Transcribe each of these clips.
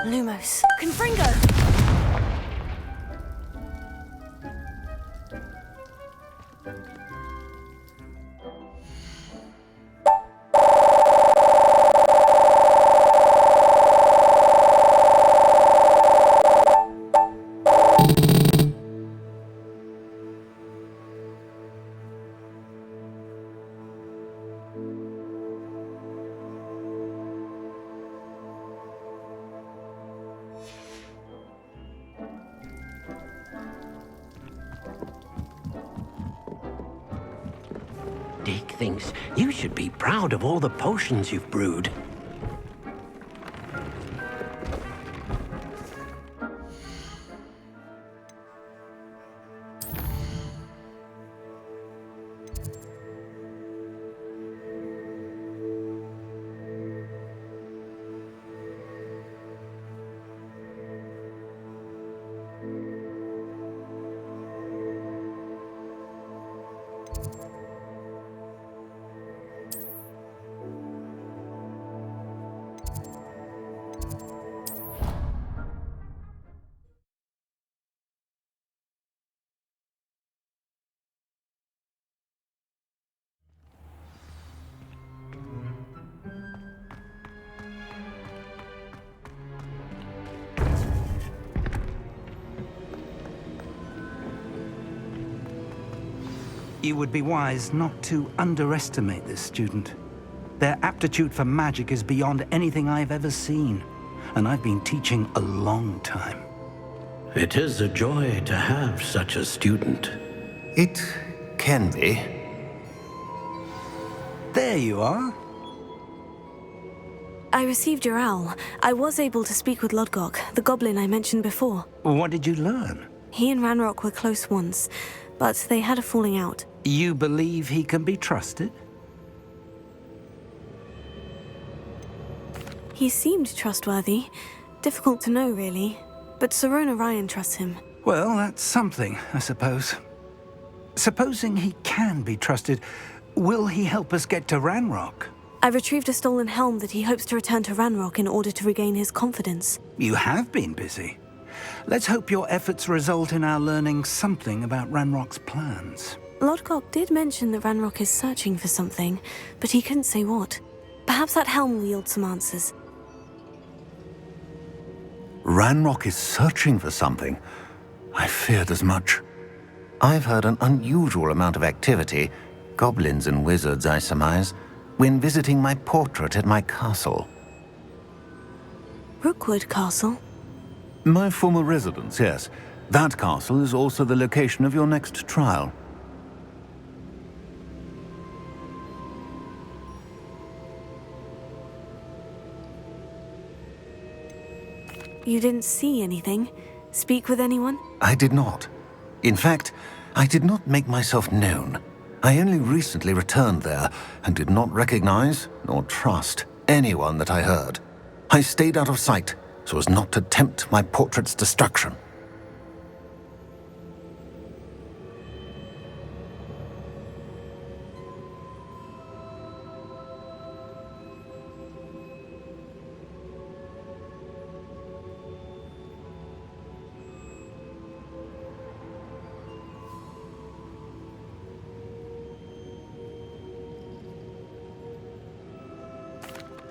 Lumos. Confringo! Dick thinks you should be proud of all the potions you've brewed. You would be wise not to underestimate this student. Their aptitude for magic is beyond anything I've ever seen, and I've been teaching a long time. It is a joy to have such a student. It can be. There you are. I received your owl. I was able to speak with Lodgok, the goblin I mentioned before. What did you learn? He and Ranrock were close once, but they had a falling out. You believe he can be trusted? He seemed trustworthy. Difficult to know, really. But Sirona Ryan trusts him. Well, that's something, I suppose. Supposing he can be trusted, will he help us get to Ranrock? I retrieved a stolen helm that he hopes to return to Ranrock in order to regain his confidence. You have been busy. Let's hope your efforts result in our learning something about Ranrock's plans. Lodgok did mention that Ranrock is searching for something, but he couldn't say what. Perhaps that helm will yield some answers. Ranrock is searching for something. I feared as much. I've heard an unusual amount of activity, goblins and wizards, I surmise, when visiting my portrait at my castle. Rookwood Castle? My former residence, yes. That castle is also the location of your next trial. You didn't see anything? Speak with anyone? I did not. In fact, I did not make myself known. I only recently returned there and did not recognize nor trust anyone that I heard. I stayed out of sight so as not to tempt my portrait's destruction.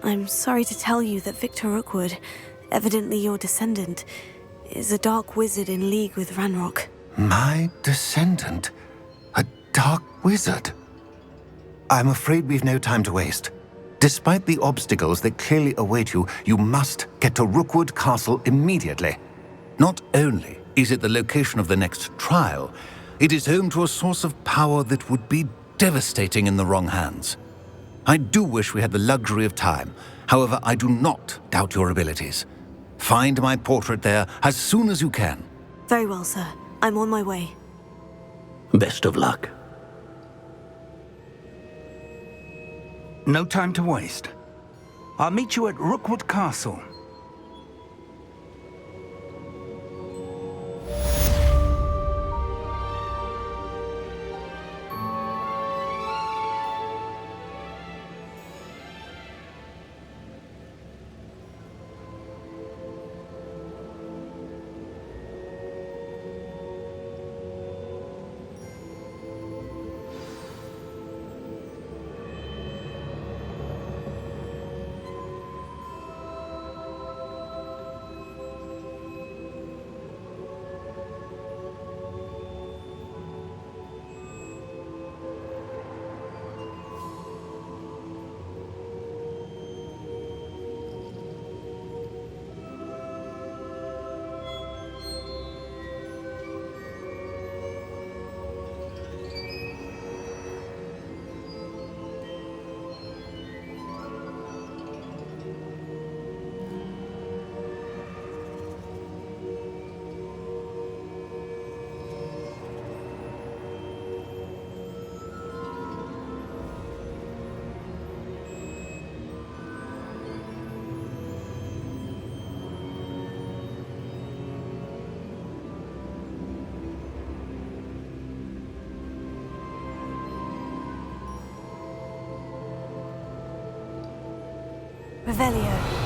I'm sorry to tell you that Victor Rookwood, evidently your descendant, is a dark wizard in league with Ranrock. My descendant? A dark wizard? I'm afraid we've no time to waste. Despite the obstacles that clearly await you, you must get to Rookwood Castle immediately. Not only is it the location of the next trial, it is home to a source of power that would be devastating in the wrong hands. I do wish we had the luxury of time. However, I do not doubt your abilities. Find my portrait there as soon as you can. Very well, sir. I'm on my way. Best of luck. No time to waste. I'll meet you at Rookwood Castle. Revelio.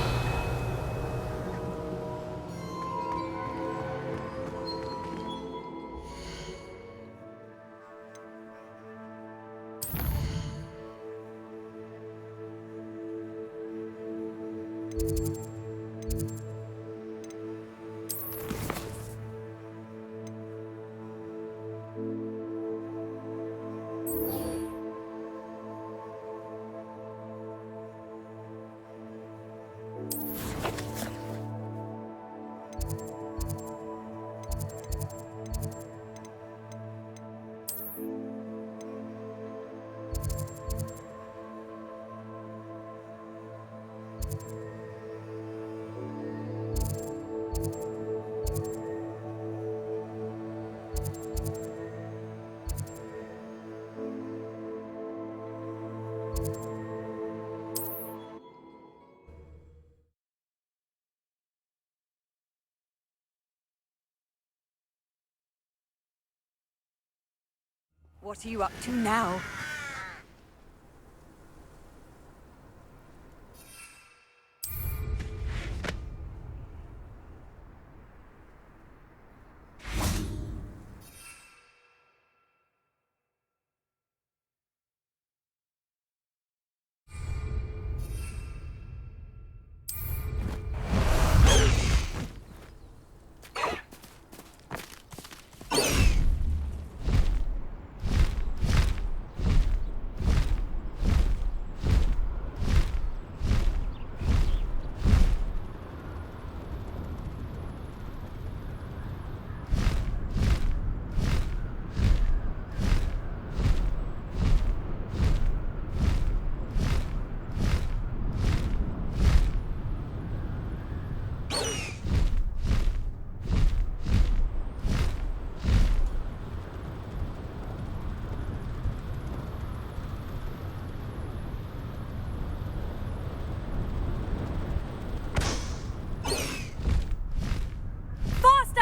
What are you up to now?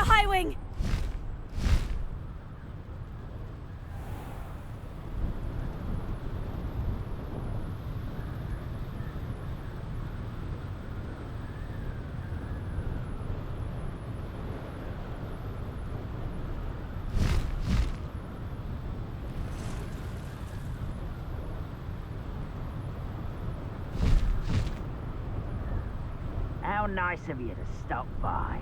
Highwing! How nice of you to stop by.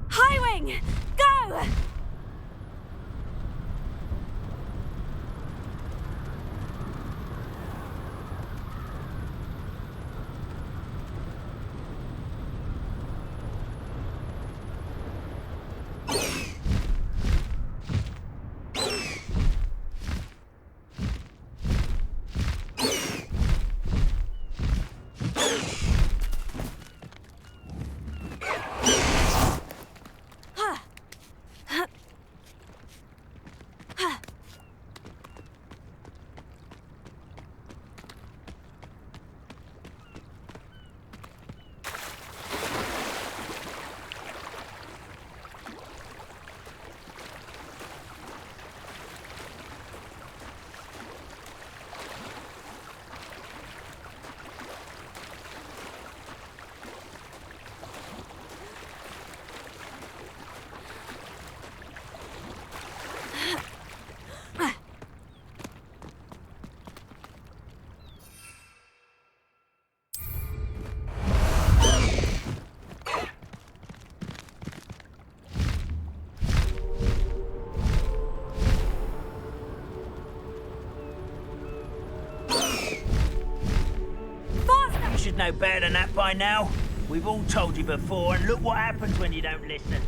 Highwing! Go! You should know better than that by now. We've all told you before, and look what happens when you don't listen.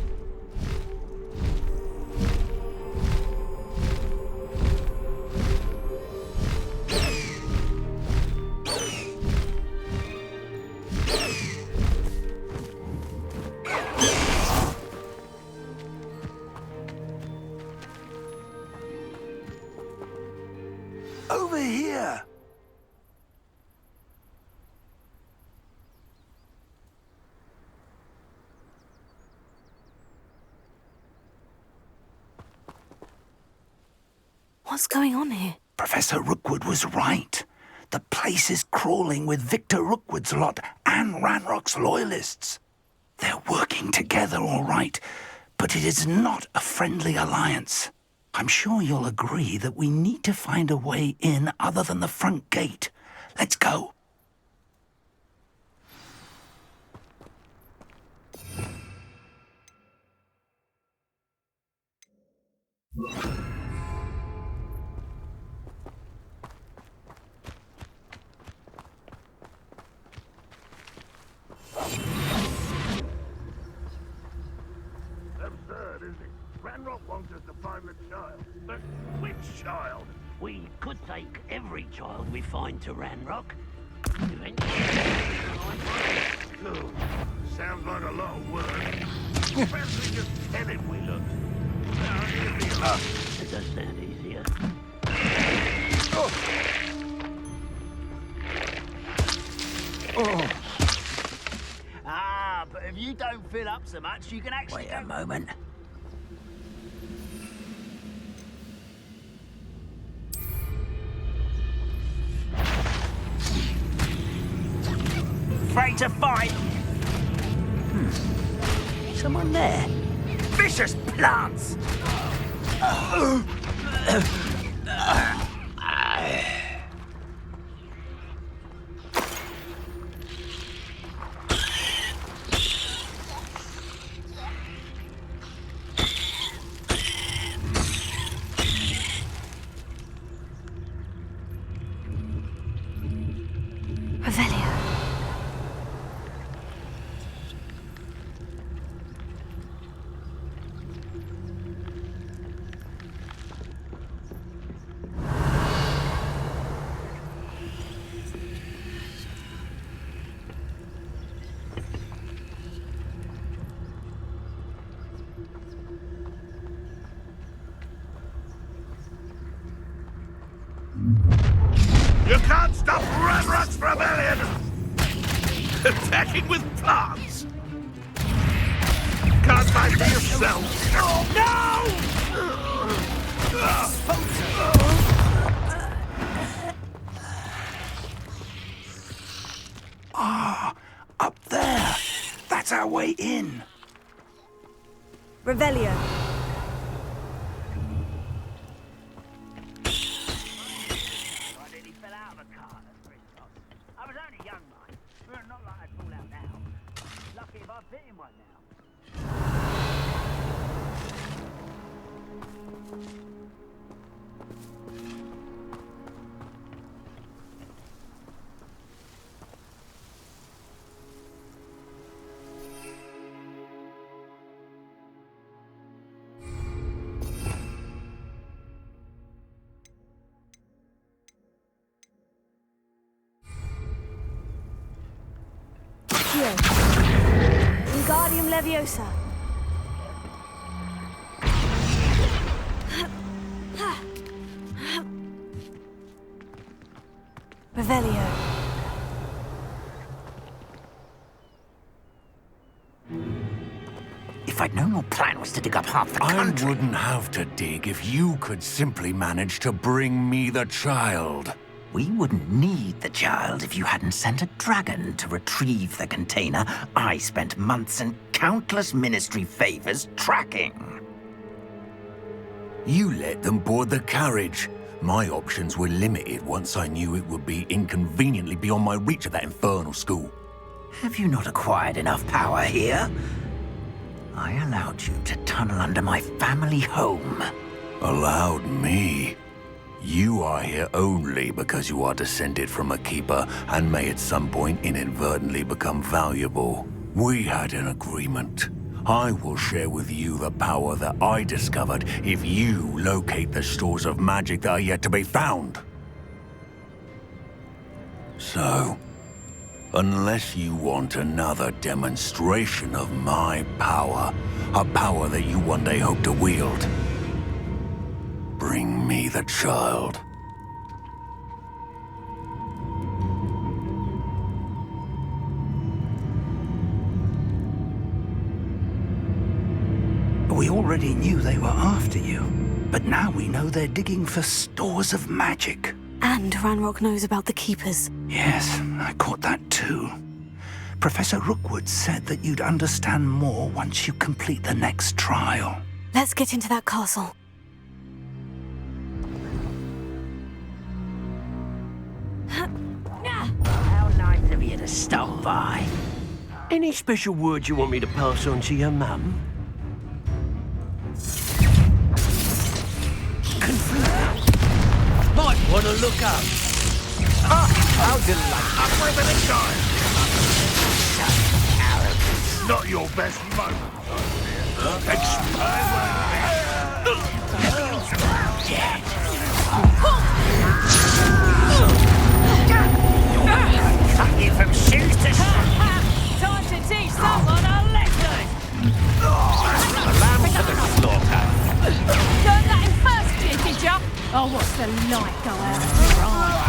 What's going on here? Professor Rookwood was right. The place is crawling with Victor Rookwood's lot and Ranrock's loyalists. They're working together, all right, but it is not a friendly alliance. I'm sure you'll agree that we need to find a way in other than the front gate. Let's go. Absurd, isn't it? Ranrock wants us to find the child. But which child? We could take every child we find to Ranrock. Oh, sounds like a lot of work. Perhaps we just tell him we look. It does sound easier. Ah, but if you don't fill up so much, you can actually... Wait a moment. Afraid to fight? Someone there. Vicious plants! Revelio. You can't stop Ranrock's rebellion! Attacking with plants! Can't fight for yourself! Up there. That's our way in. Revelio. I nearly fell out of a cart at Christmas. I was only young, mate. Well, not like I'd fall out now. Lucky if I fit in one now. Here. Wingardium Leviosa. Revelio. If I'd known your plan was to dig up half the I country... wouldn't have to dig if you could simply manage to bring me the child. We wouldn't need the child if you hadn't sent a dragon to retrieve the container I spent months and countless ministry favors tracking. You let them board the carriage. My options were limited once I knew it would be inconveniently beyond my reach at that infernal school. Have you not acquired enough power here? I allowed you to tunnel under my family home. Allowed me? You are here only because you are descended from a keeper and may at some point inadvertently become valuable. We had an agreement. I will share with you the power that I discovered if you locate the stores of magic that are yet to be found. So, unless you want another demonstration of my power, a power that you one day hope to wield, bring me the child. We already knew they were after you. But now we know they're digging for stores of magic. And Ranrock knows about the Keepers. Yes, I caught that too. Professor Rookwood said that you'd understand more once you complete the next trial. Let's get into that castle. How nice of you to stop by. Any special words you want me to pass on to your mum? Might want to look up. How delightful. Where are they going? Not your best moment, Cut you from shoes to Time to teach someone a lesson! Lamb to the slaughter. Learned that in first year, did ya? Oh, what's the light go out of your eye?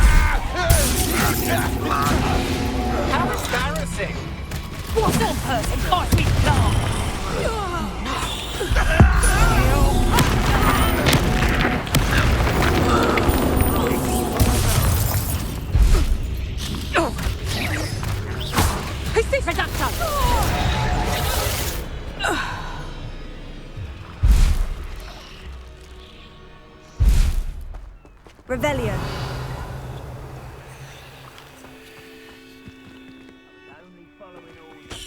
How embarrassing. What's one person fight with Who's this reductor? Revelio. Only following orders.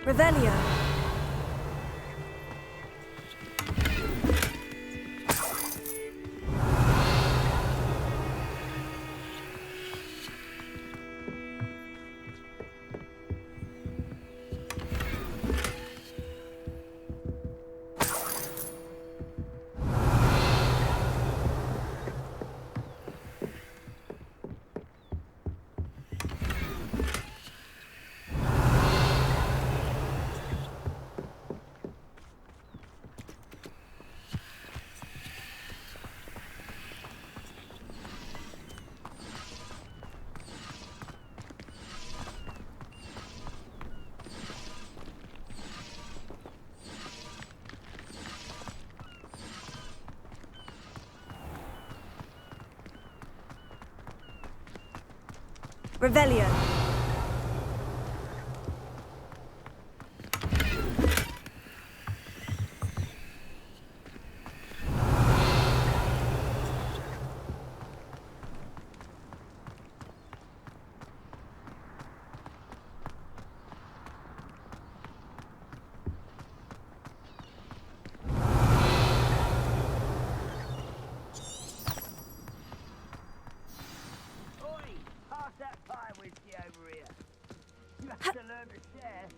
Revelio. Revelio. Oi! Pass that pie whiskey over here. You have to learn to share.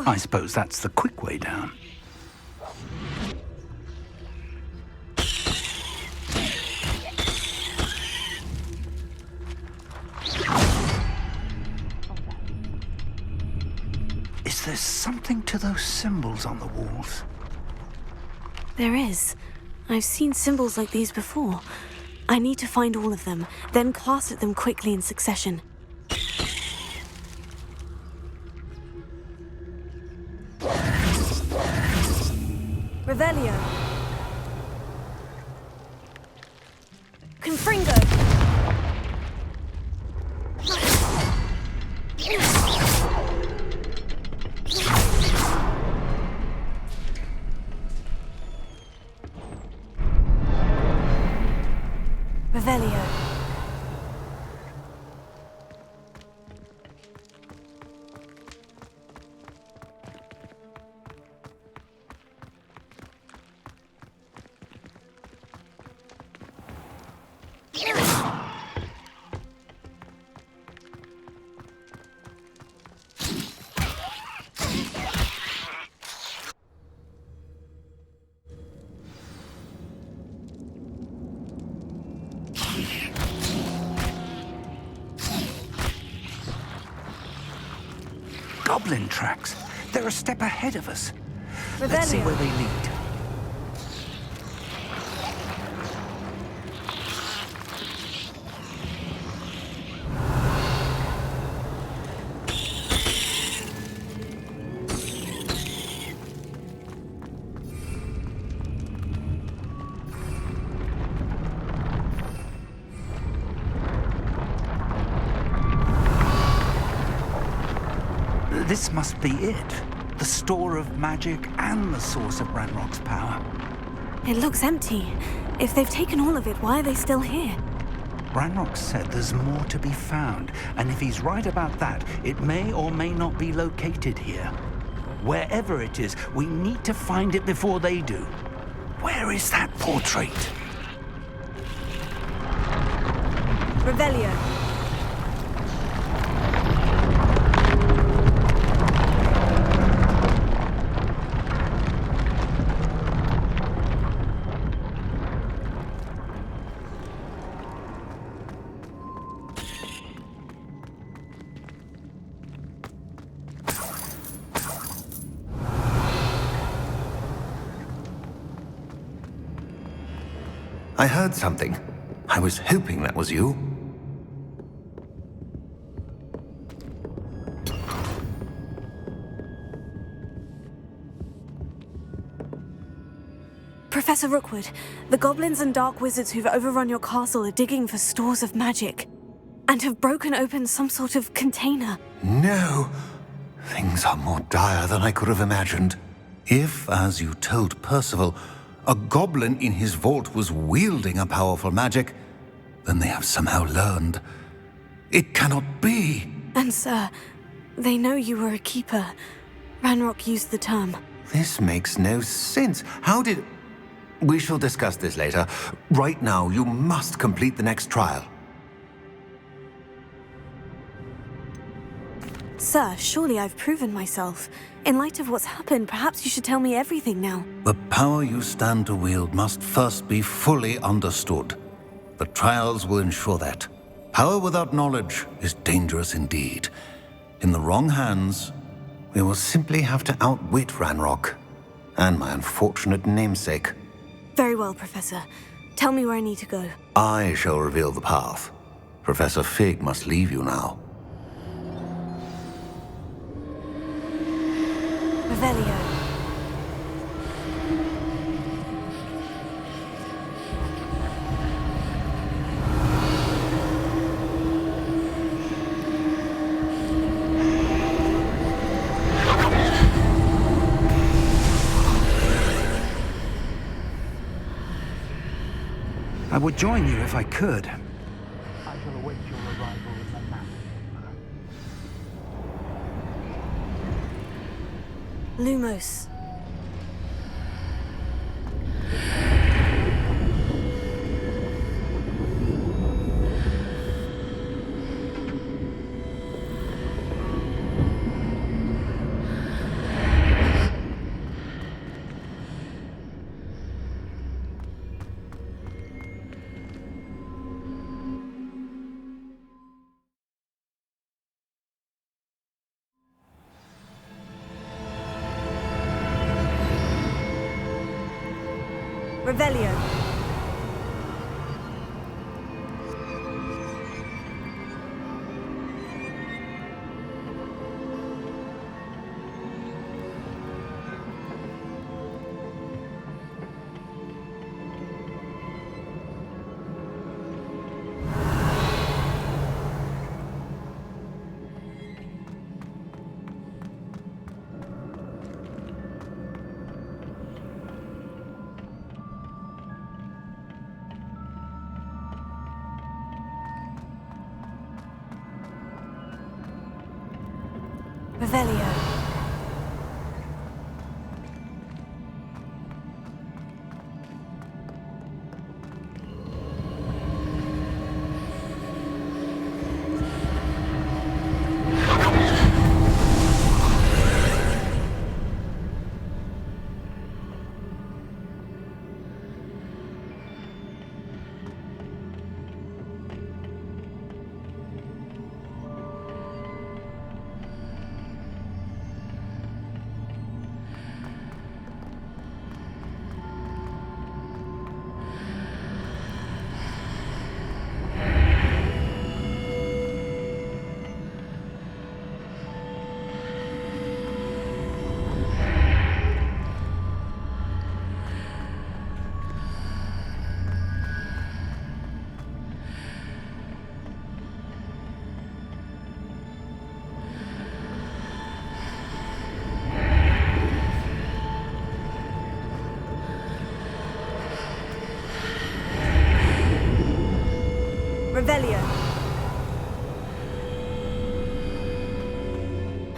I suppose that's the quick way down. Is there something to those symbols on the walls? There is. I've seen symbols like these before. I need to find all of them, then cast at them quickly in succession. Revelio. Confringo. goblin tracks. They're a step ahead of us. Let's see where they lead. This must be it. The store of magic and the source of Ranrock's power. It looks empty. If they've taken all of it, why are they still here? Ranrock said there's more to be found, and if he's right about that, it may or may not be located here. Wherever it is, we need to find it before they do. Where is that portrait? Revelio. I heard something. I was hoping that was you. Professor Rookwood, the goblins and dark wizards who've overrun your castle are digging for stores of magic and have broken open some sort of container. No. Things are more dire than I could have imagined. If, as you told Percival, a goblin in his vault was wielding a powerful magic, then they have somehow learned. It cannot be. And sir, they know you were a keeper. Ranrock used the term. This makes no sense. How did... We shall discuss this later. Right now, you must complete the next trial. Sir, surely I've proven myself. In light of what's happened, perhaps you should tell me everything now. The power you stand to wield must first be fully understood. The trials will ensure that. Power without knowledge is dangerous indeed. In the wrong hands, we will simply have to outwit Ranrock and my unfortunate namesake. Very well, Professor. Tell me where I need to go. I shall reveal the path. Professor Fig must leave you now. Revelio. I would join you if I could. I shall await your arrival in the map. Lumos. Revelio. Revelio.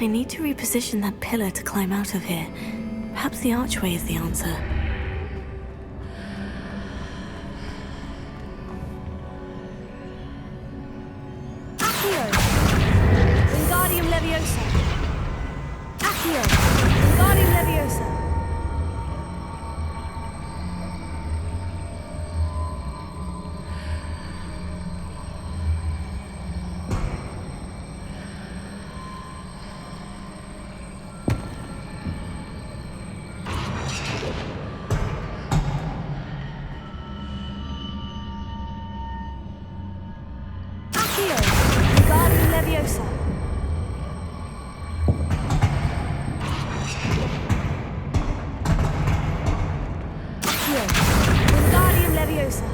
I need to reposition that pillar to climb out of here. Perhaps the archway is the answer. Accio! Wingardium Leviosa! Accio! Wingardium Leviosa! Accio! Wingardium Leviosa! Accio! Wingardium Leviosa!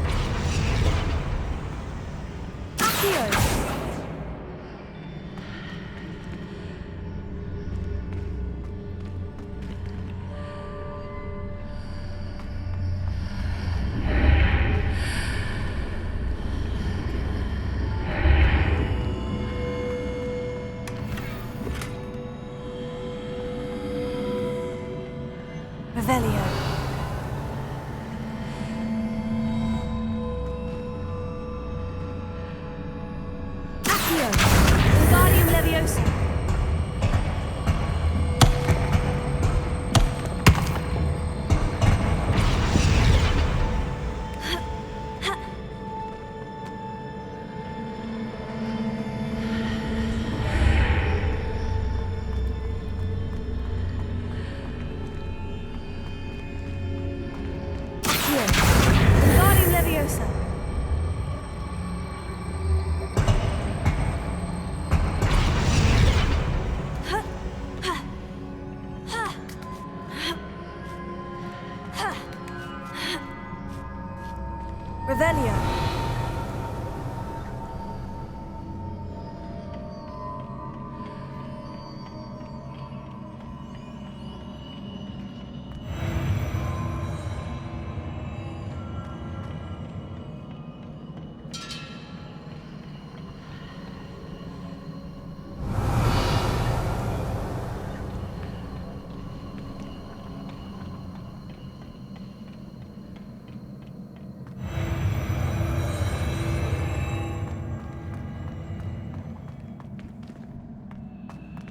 Accio! Revelio. Accio! Wingardium Leviosa! Accio! Wingardium Leviosa! Revelio.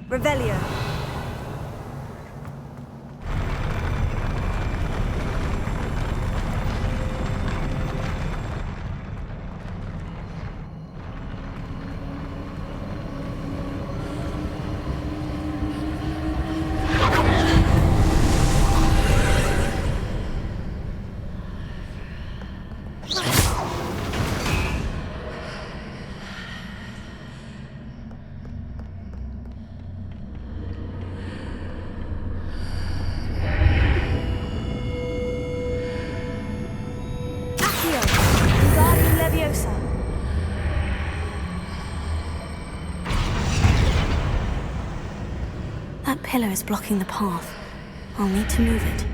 Revelio. Accio! Wingardium Leviosa! That pillar is blocking the path. I'll need to move it.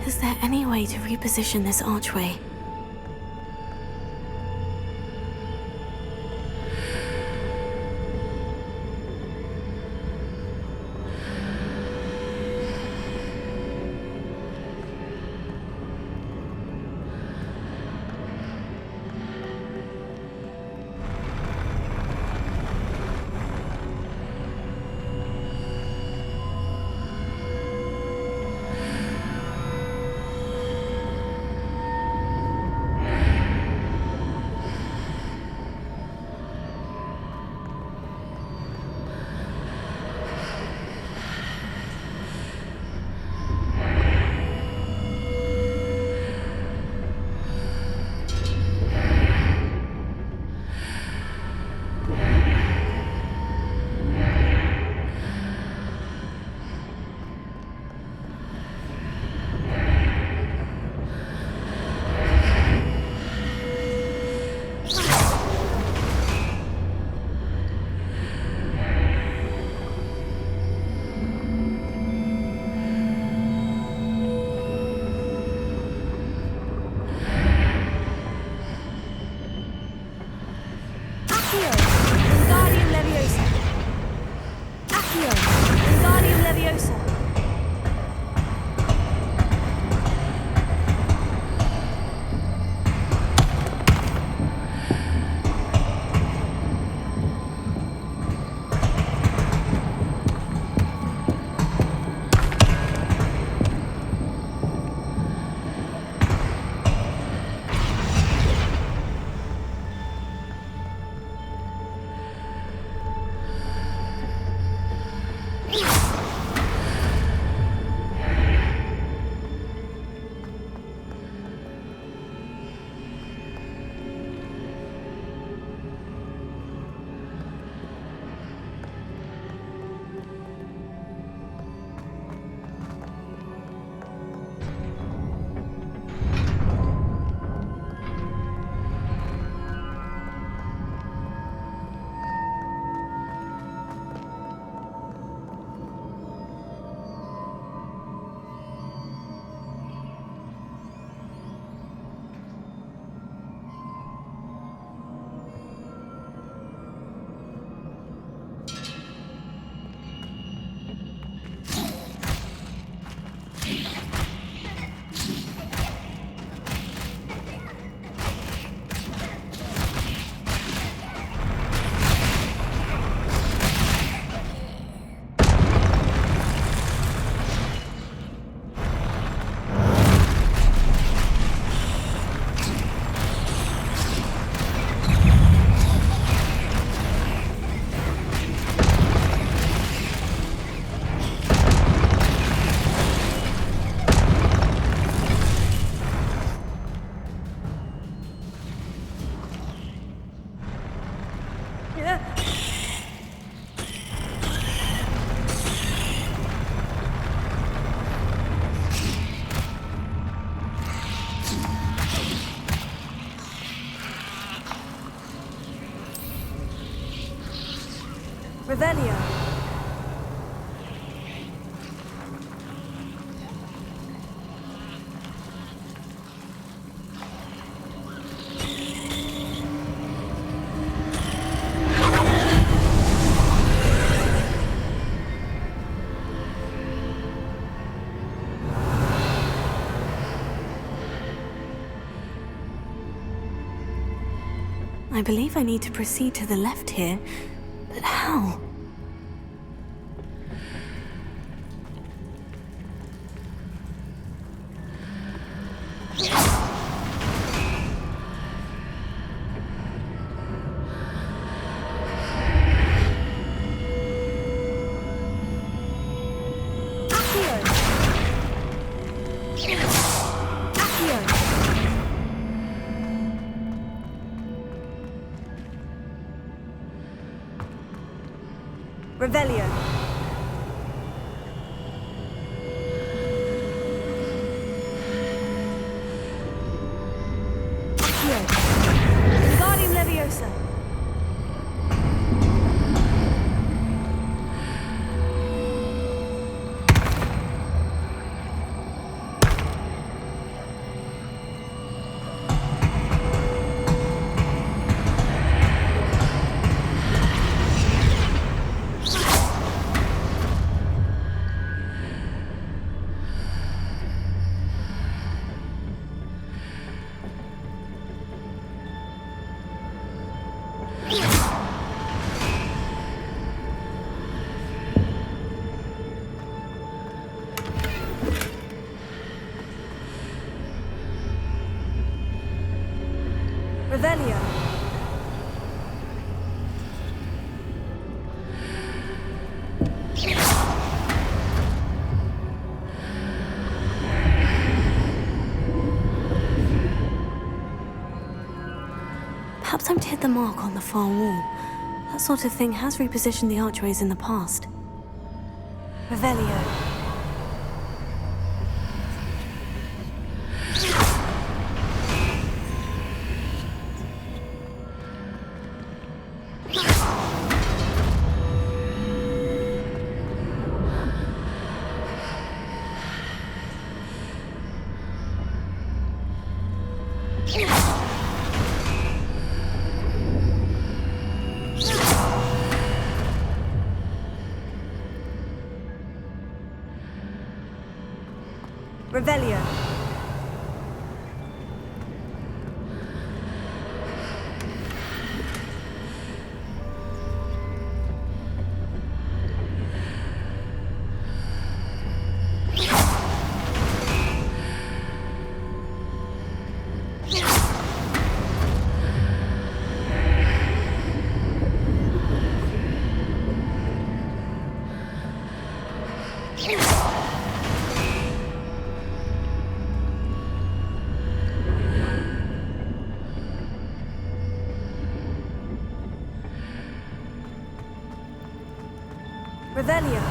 Is there any way to reposition this archway? Revelio. I believe I need to proceed to the left here, but how? Revelio. Accio. Wingardium Leviosa. Revelio. Perhaps I'm to hit the mark on the far wall. That sort of thing has repositioned the archways in the past. Revelio. Revelio. Revelio.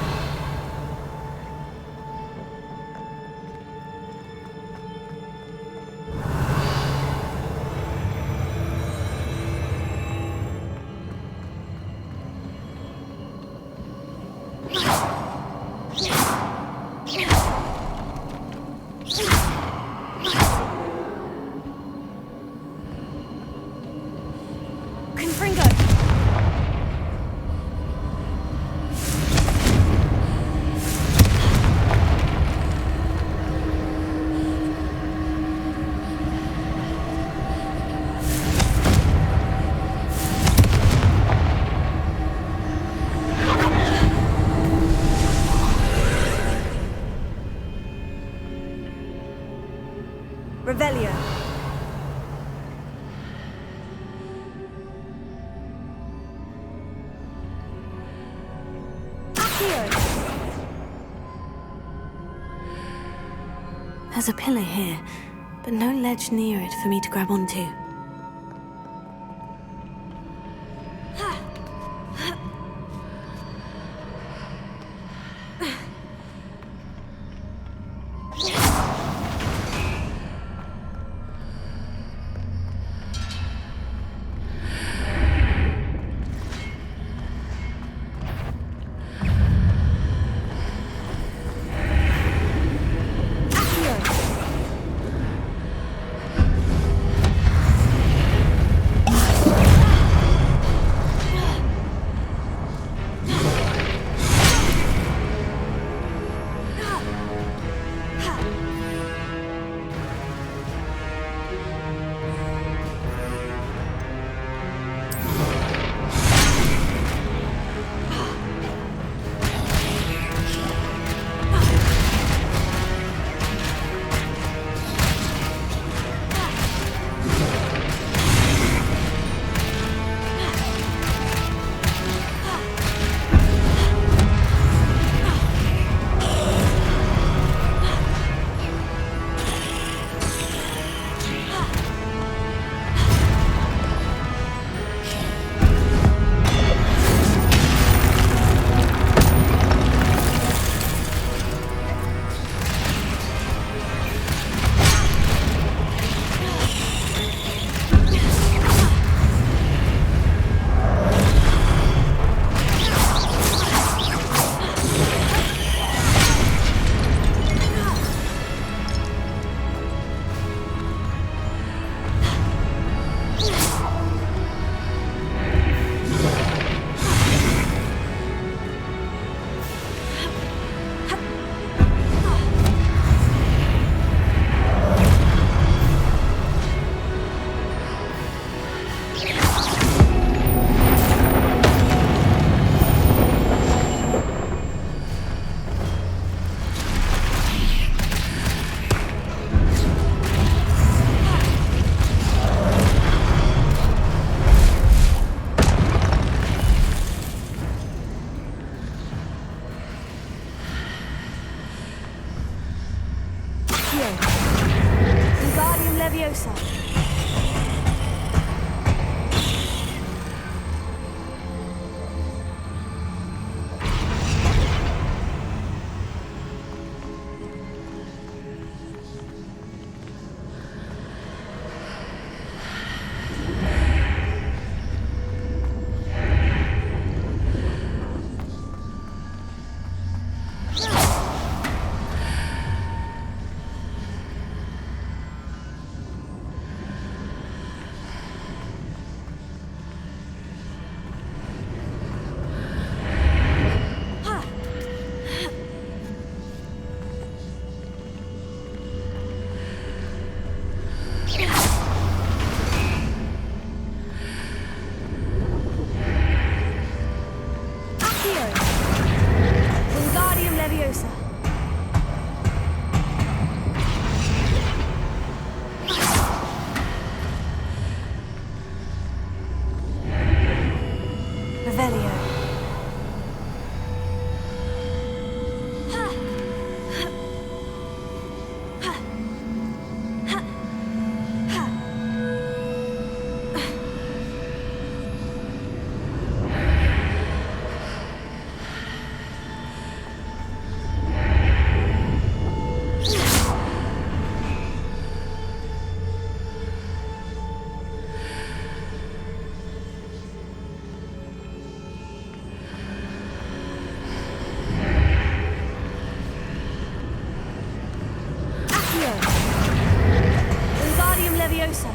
Confringo. Revelio. There's a pillar here, but no ledge near it for me to grab onto. Accio. Wingardium Leviosa. Wingardium Leviosa. Revelio. Wingardium Leviosa.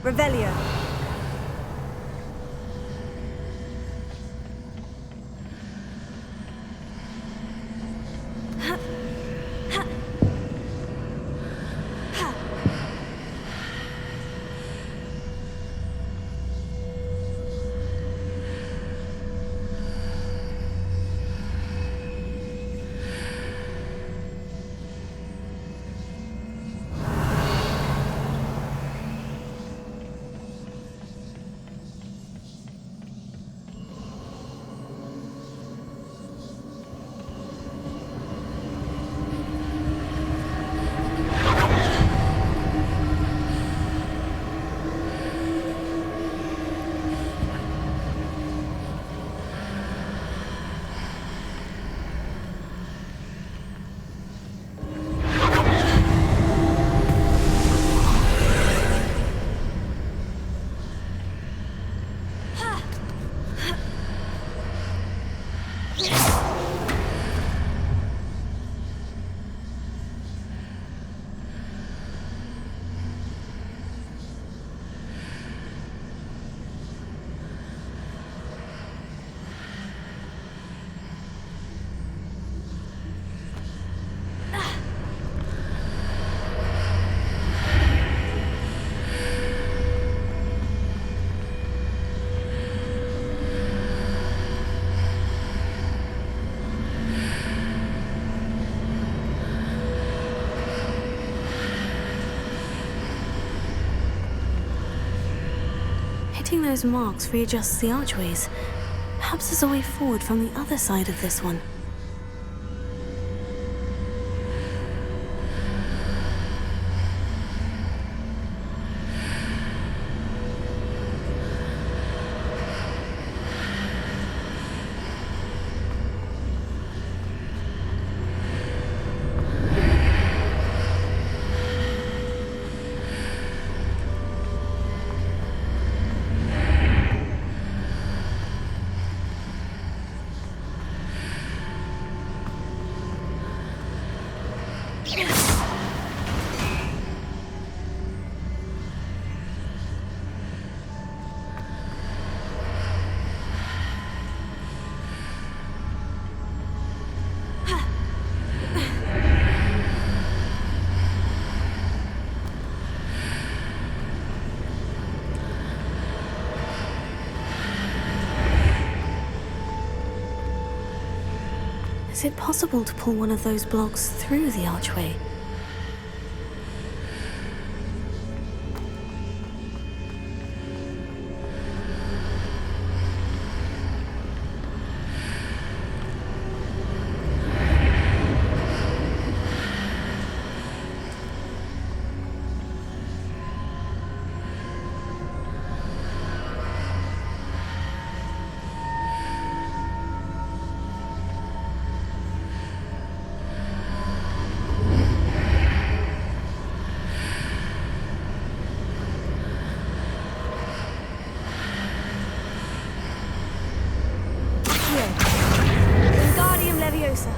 Revelio. Hitting those marks readjusts the archways. Perhaps there's a way forward from the other side of this one. Is it possible to pull one of those blocks through the archway? Wingardium Leviosa.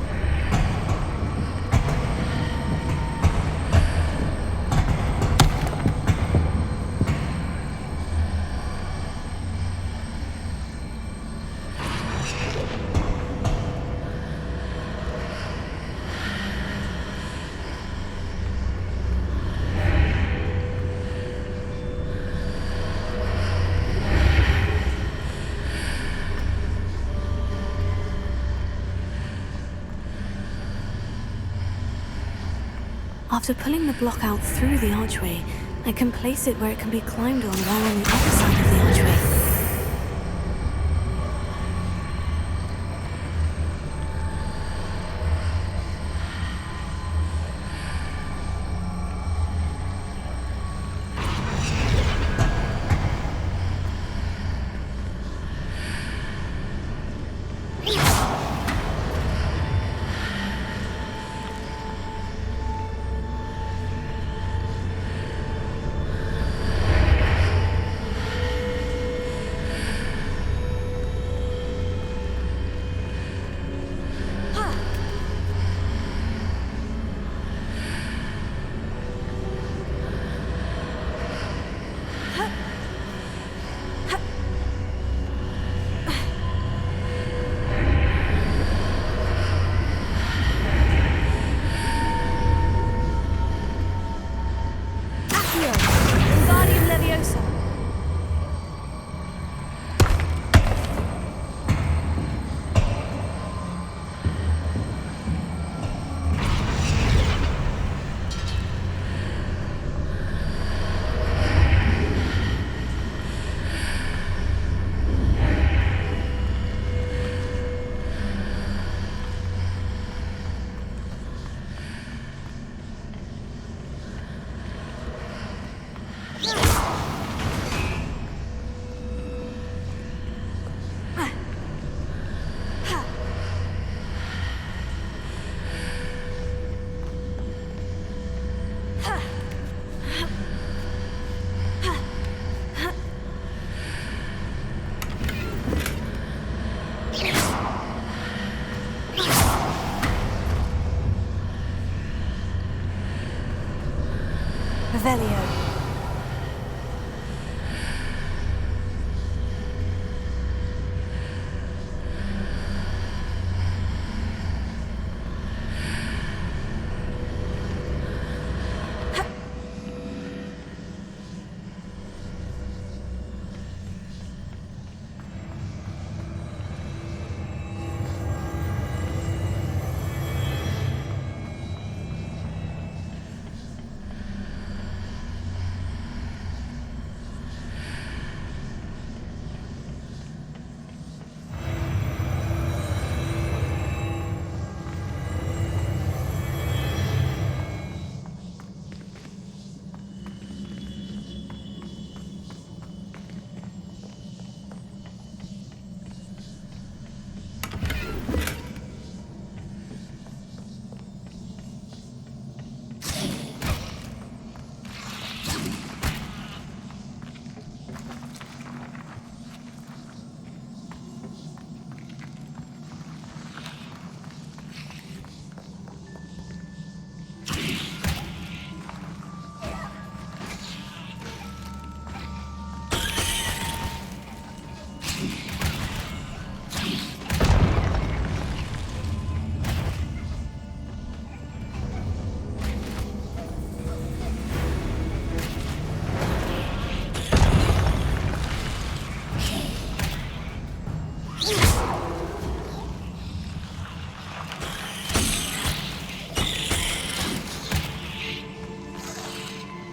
After pulling the block out through the archway, I can place it where it can be climbed on while on the other side of the archway. Revelio.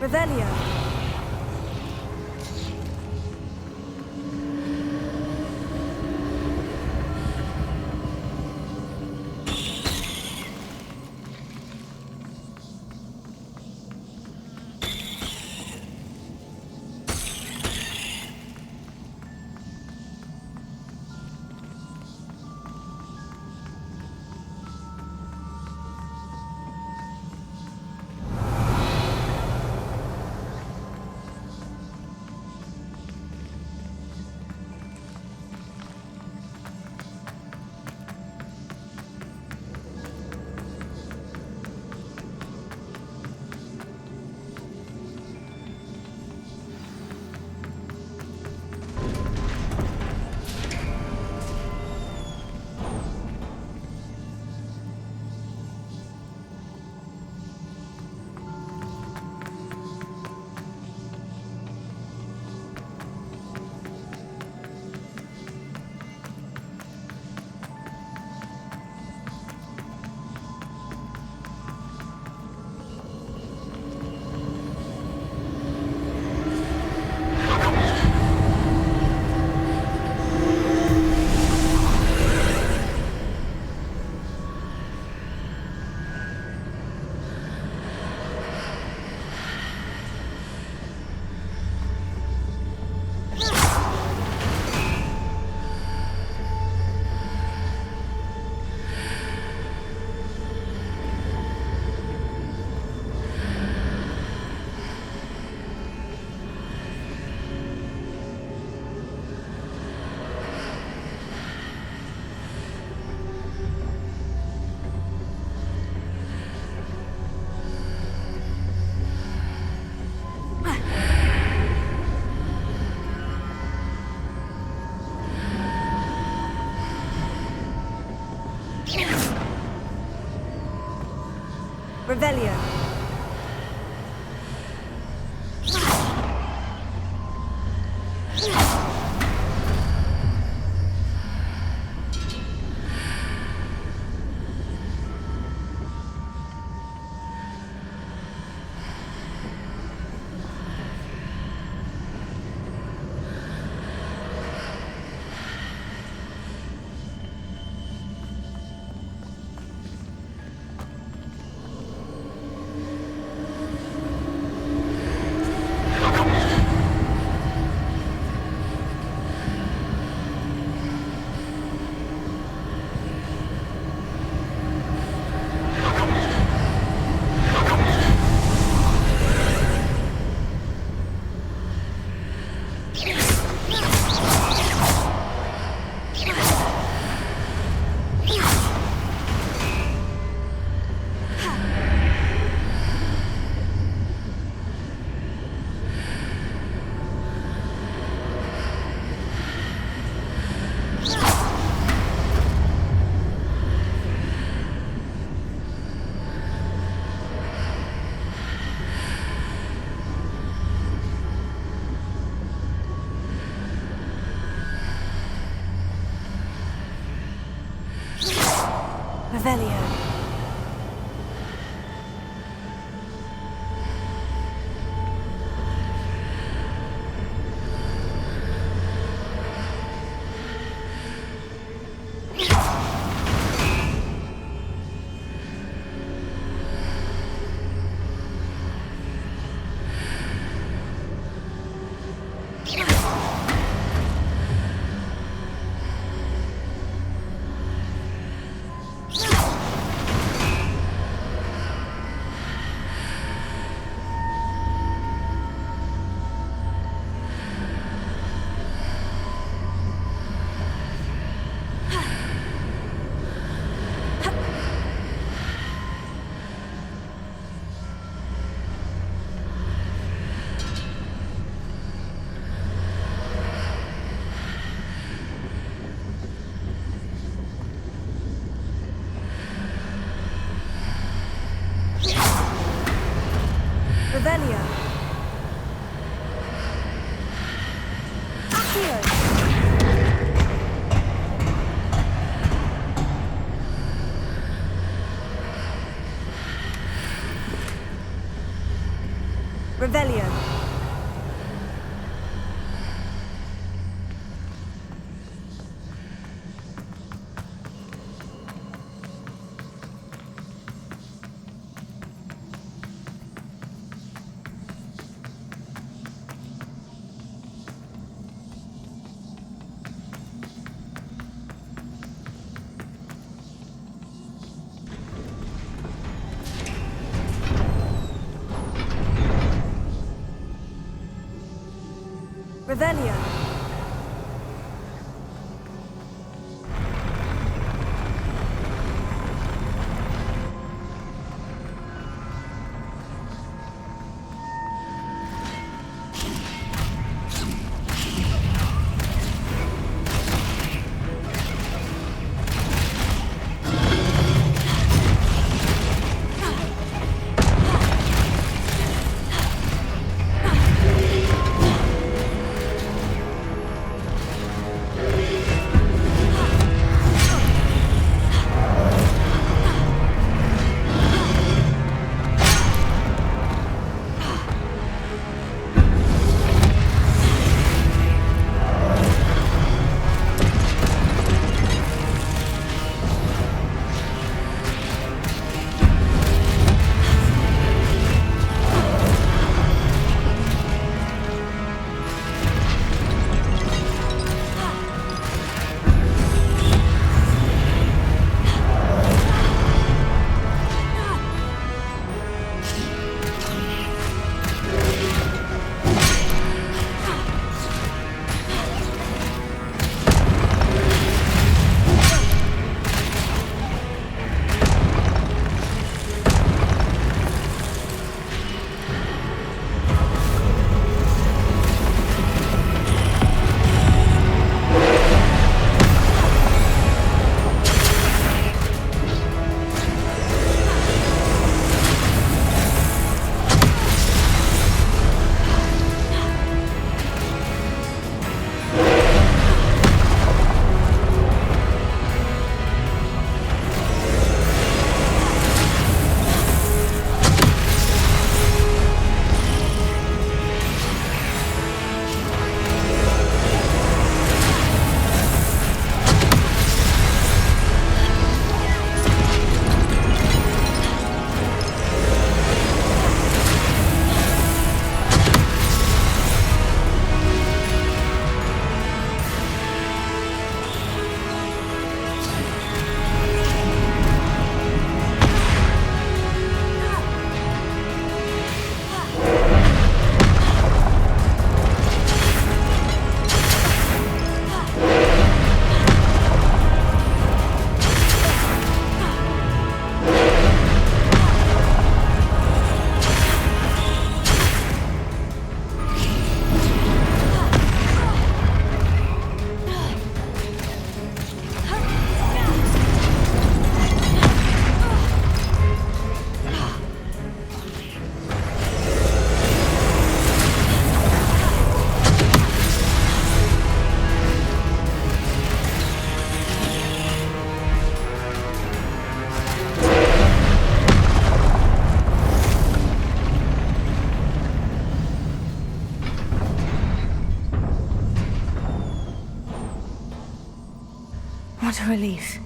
Revelio. Revelio. Revelio. Accio. Revelio. Revelio. What a relief.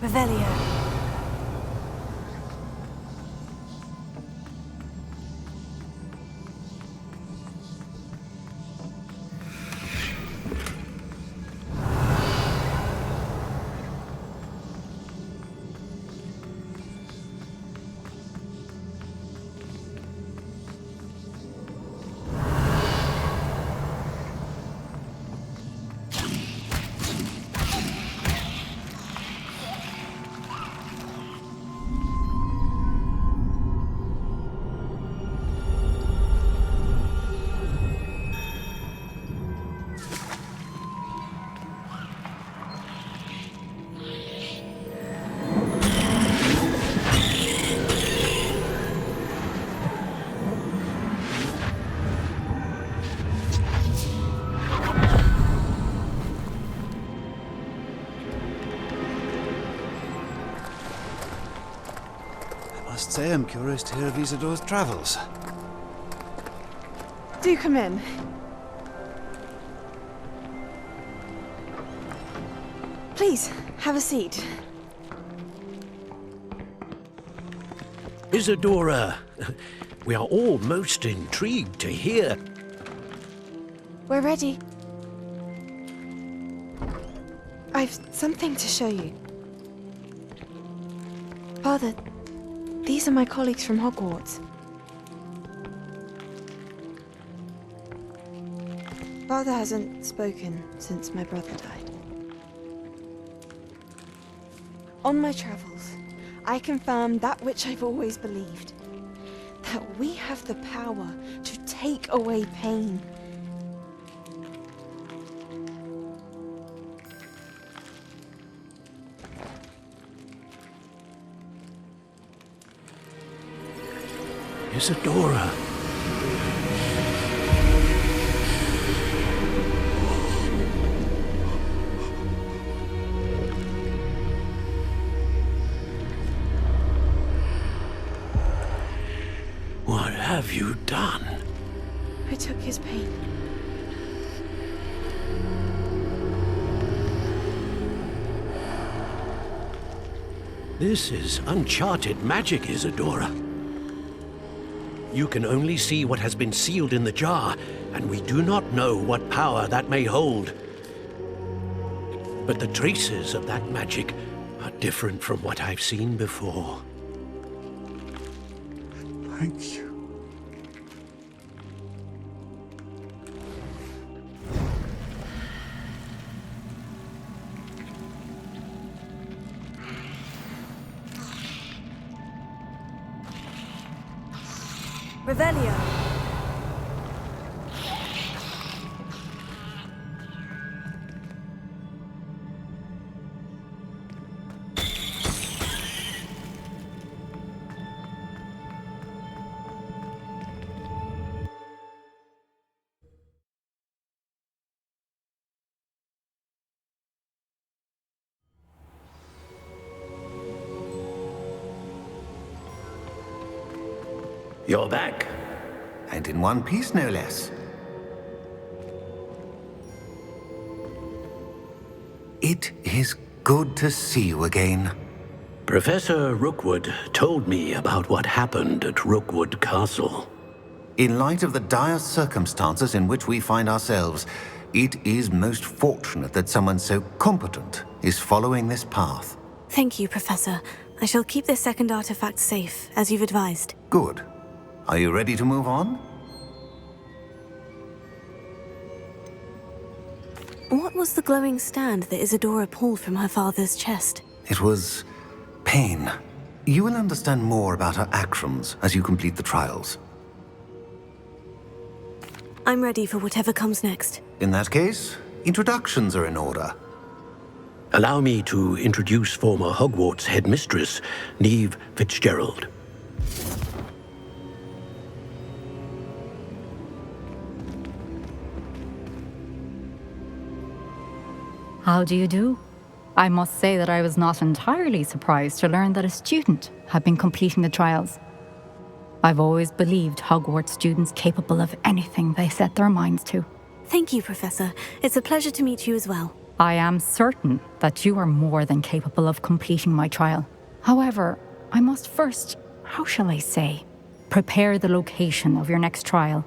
Revelio. am curious to hear of Isadore's travels. Do come in. Please, have a seat. Isadora, we are all most intrigued to hear. We're ready. I've something to show you. Father, these are my colleagues from Hogwarts. Father hasn't spoken since my brother died. On my travels, I confirmed that which I've always believed. That we have the power to take away pain. Isadora. What have you done? I took his pain. This is uncharted magic, Isadora. You can only see what has been sealed in the jar, and we do not know what power that may hold. But the traces of that magic are different from what I've seen before. Thank you. Revelio. You're back. And in one piece, no less. It is good to see you again. Professor Rookwood told me about what happened at Rookwood Castle. In light of the dire circumstances in which we find ourselves, it is most fortunate that someone so competent is following this path. Thank you, Professor. I shall keep this second artifact safe, as you've advised. Good. Are you ready to move on? What was the glowing stand that Isadora pulled from her father's chest? It was pain. You will understand more about her actions as you complete the trials. I'm ready for whatever comes next. In that case, introductions are in order. Allow me to introduce former Hogwarts headmistress, Neve Fitzgerald. How do you do? I must say that I was not entirely surprised to learn that a student had been completing the trials. I've always believed Hogwarts students capable of anything they set their minds to. Thank you, Professor. It's a pleasure to meet you as well. I am certain that you are more than capable of completing my trial. However, I must first, how shall I say, prepare the location of your next trial.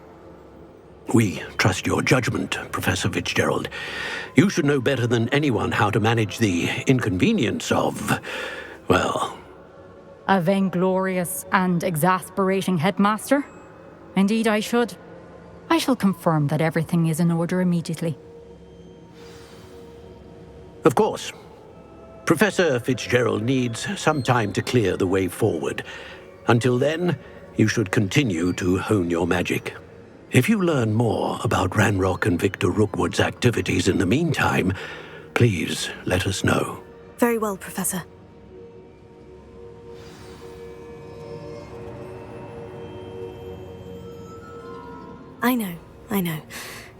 We trust your judgment, Professor Fitzgerald. You should know better than anyone how to manage the inconvenience of, well... A vainglorious and exasperating headmaster? Indeed I should. I shall confirm that everything is in order immediately. Of course. Professor Fitzgerald needs some time to clear the way forward. Until then, you should continue to hone your magic. If you learn more about Ranrock and Victor Rookwood's activities in the meantime, please let us know. Very well, Professor. I know.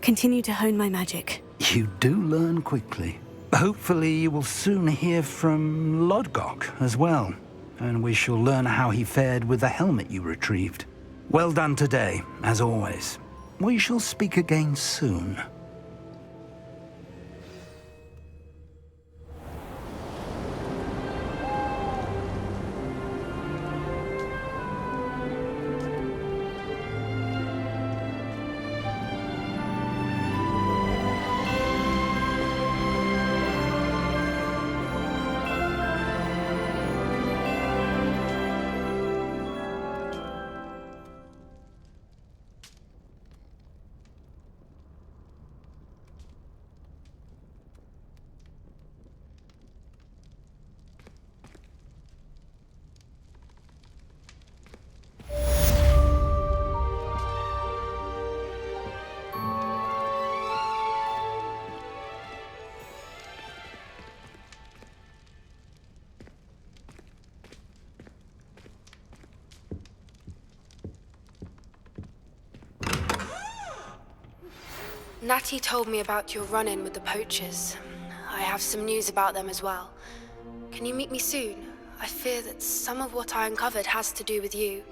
Continue to hone my magic. You do learn quickly. Hopefully you will soon hear from Lodgok as well. and we shall learn how he fared with the helmet you retrieved. Well done today, as always. We shall speak again soon. Natty told me about your run-in with the poachers. I have some news about them as well. Can you meet me soon? I fear that some of what I uncovered has to do with you.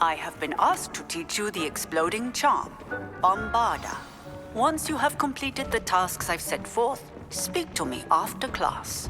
I have been asked to teach you the exploding charm, Bombarda. Once you have completed the tasks I've set forth, speak to me after class.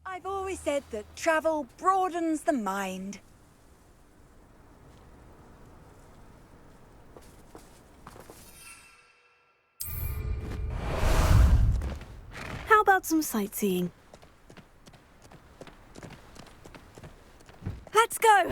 I've always said that travel broadens the mind. How about some sightseeing? Let's go!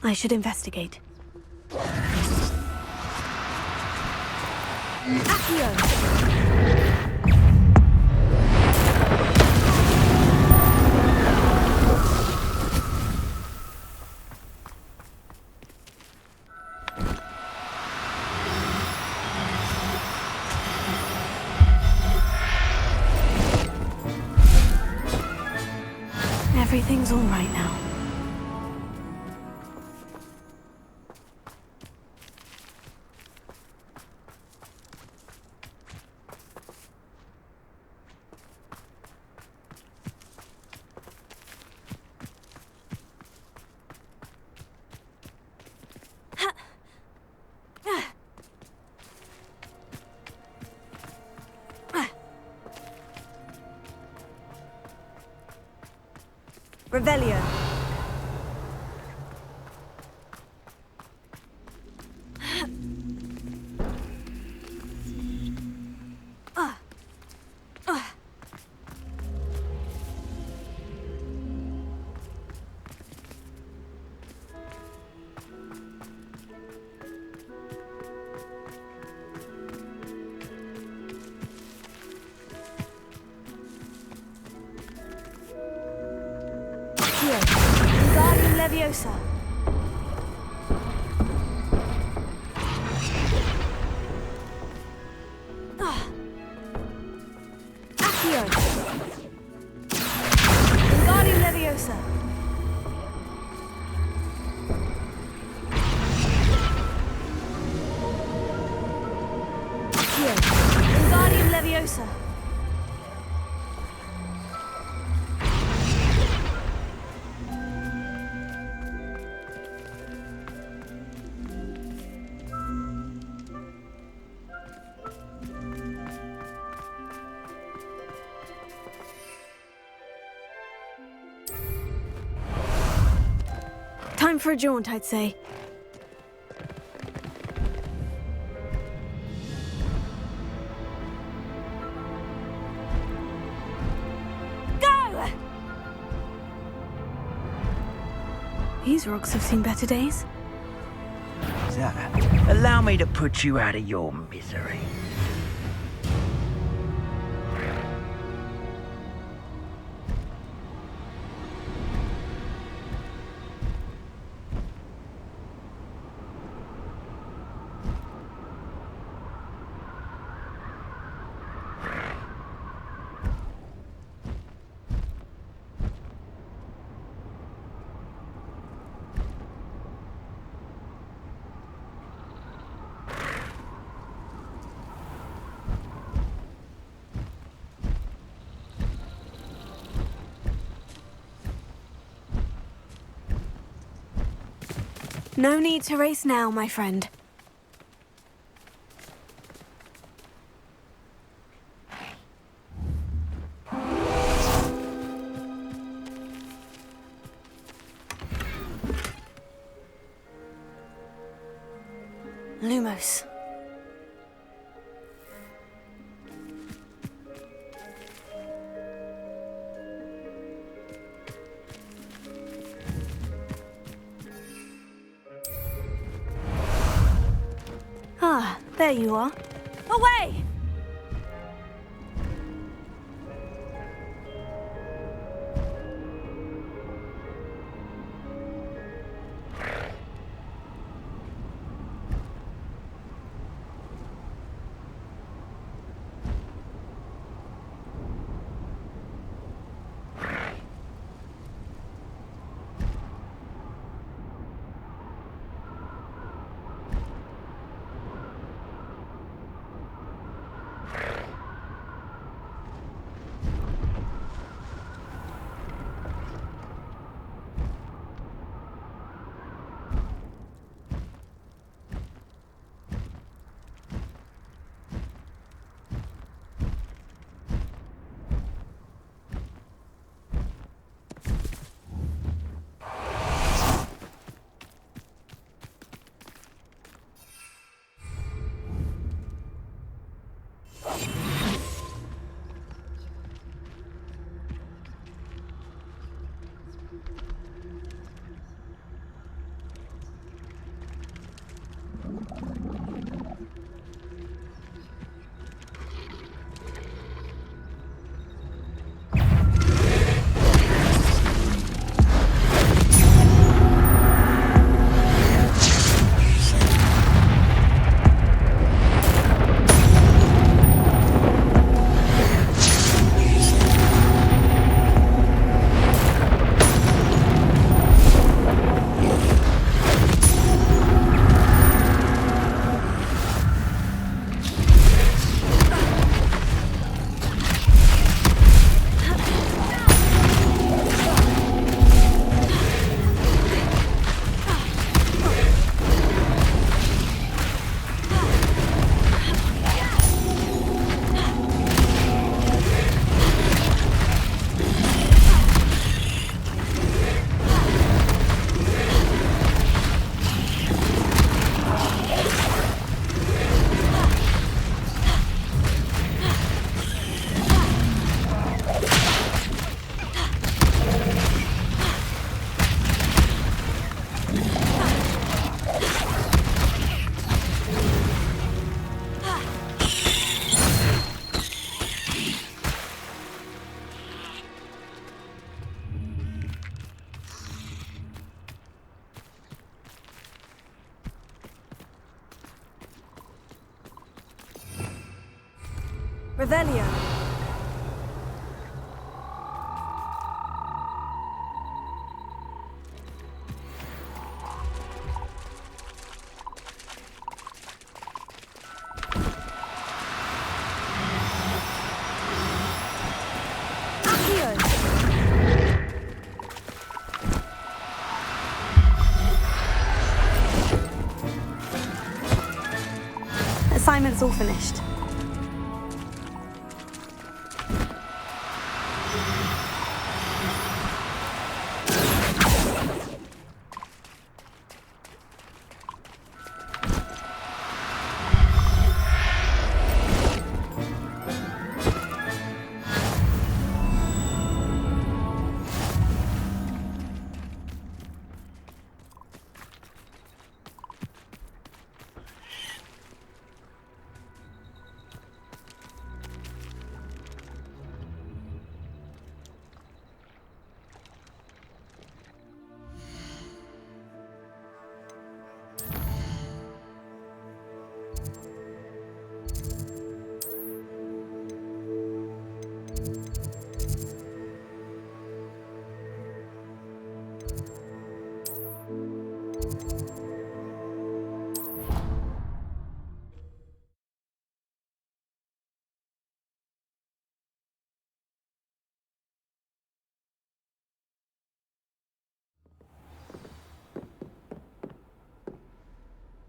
I should investigate. Accio! Everything's all right now. Revelio. Guardian Leviosa. Accio. Guardian Leviosa. Accio. Guardian Leviosa. Time for a jaunt, I'd say. Go! These rocks have seen better days. Sir, allow me to put you out of your misery. No need to race now, my friend. close. Ah, there you are. Away! Revelio. Assignment's all finished.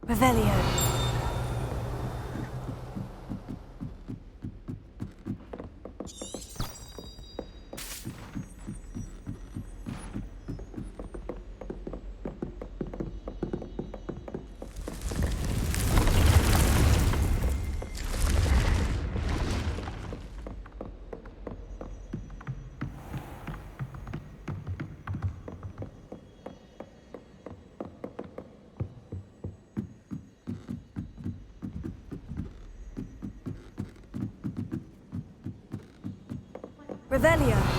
Revelio. Revelio.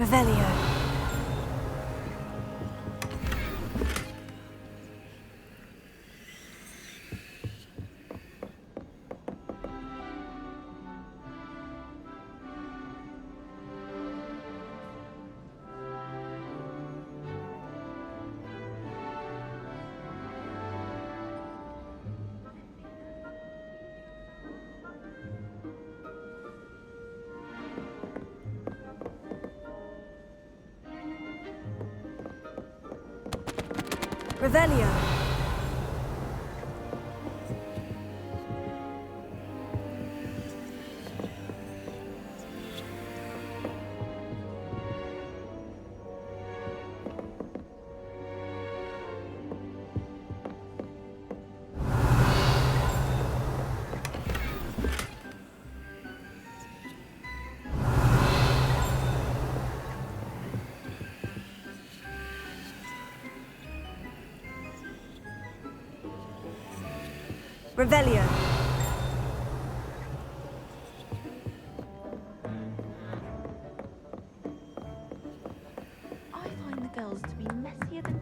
Revelio. Revelio. Revelio. I find the girls to be messier than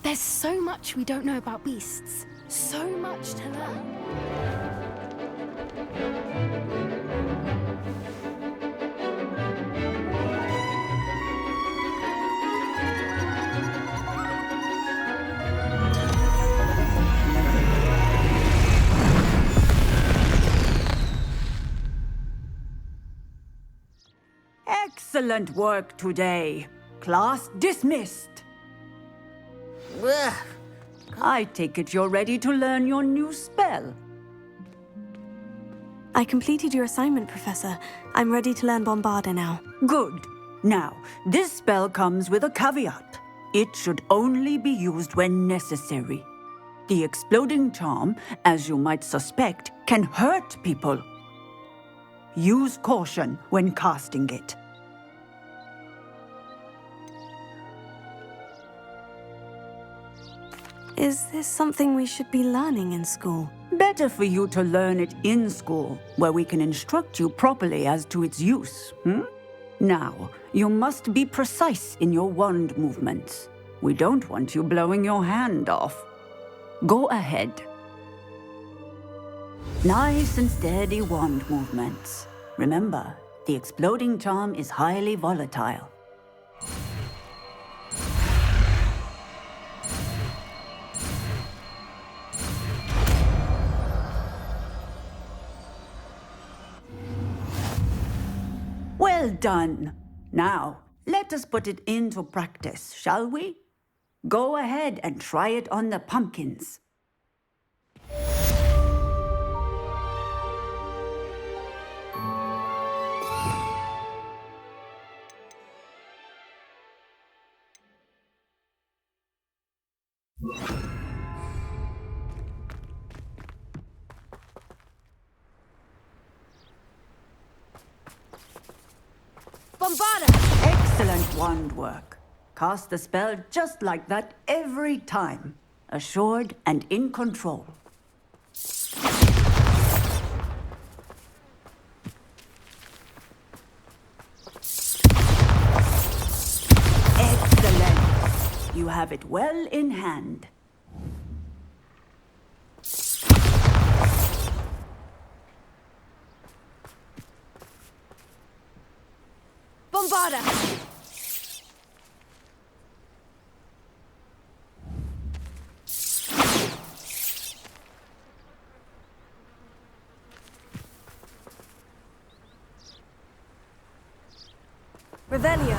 There's so much we don't know about beasts. So much to learn. Excellent work today. Class dismissed. I take it you're ready to learn your new spell. I completed your assignment, Professor. I'm ready to learn Bombarda now. Good. Now, this spell comes with a caveat. It should only be used when necessary. The exploding charm, as you might suspect, can hurt people. Use caution when casting it. Is this something we should be learning in school? Better for you to learn it in school, where we can instruct you properly as to its use. Now, you must be precise in your wand movements. We don't want you blowing your hand off. Go ahead. Nice and steady wand movements. Remember, the exploding charm is highly volatile. Well done. Now, let us put it into practice, shall we? Go ahead and try it on the pumpkins. Bombarda! Excellent wand work. Cast the spell just like that every time. Assured and in control. Excellent. You have it well in hand. Bombarda! Revelio.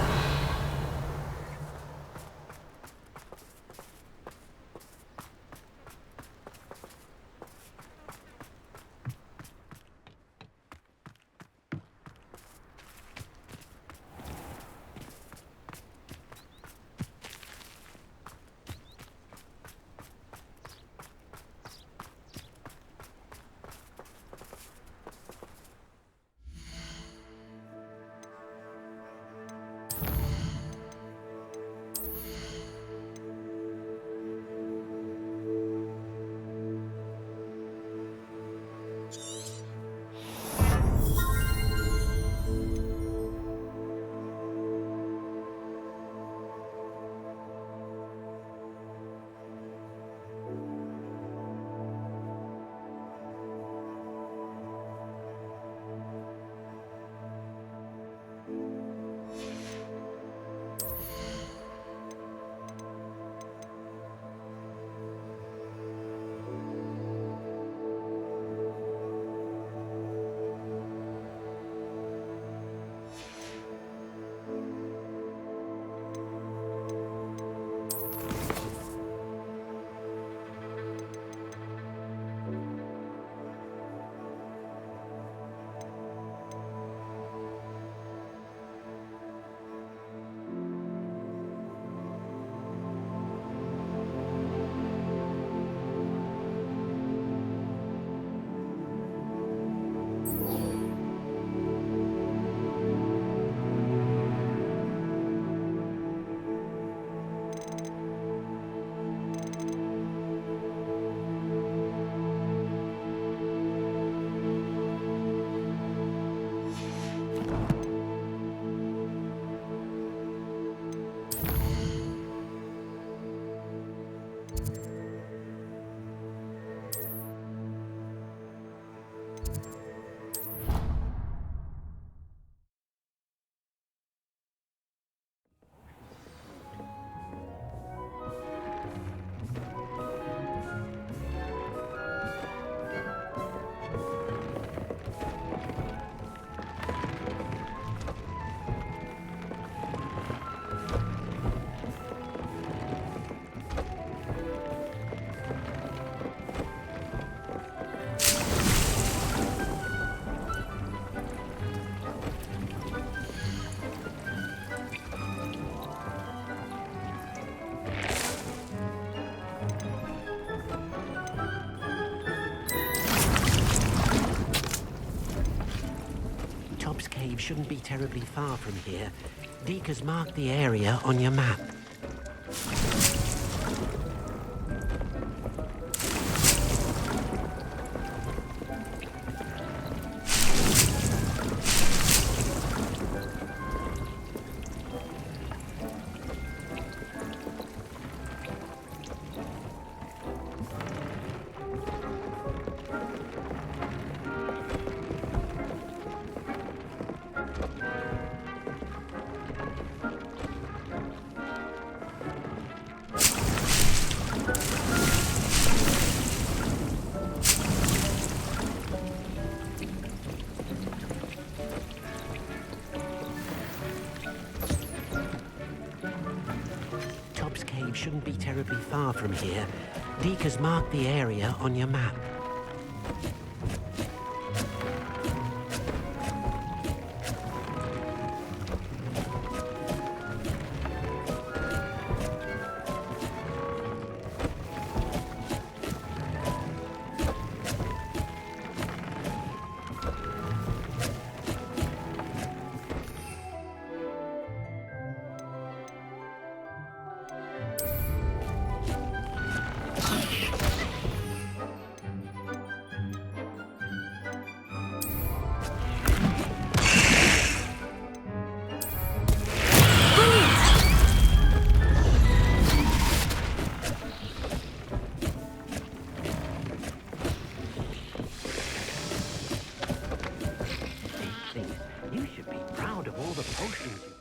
cave shouldn't be terribly far from here. Deke has marked the area on your map. Shouldn't be terribly far from here. Deke has marked the area on your map. You should be proud of all the potions you...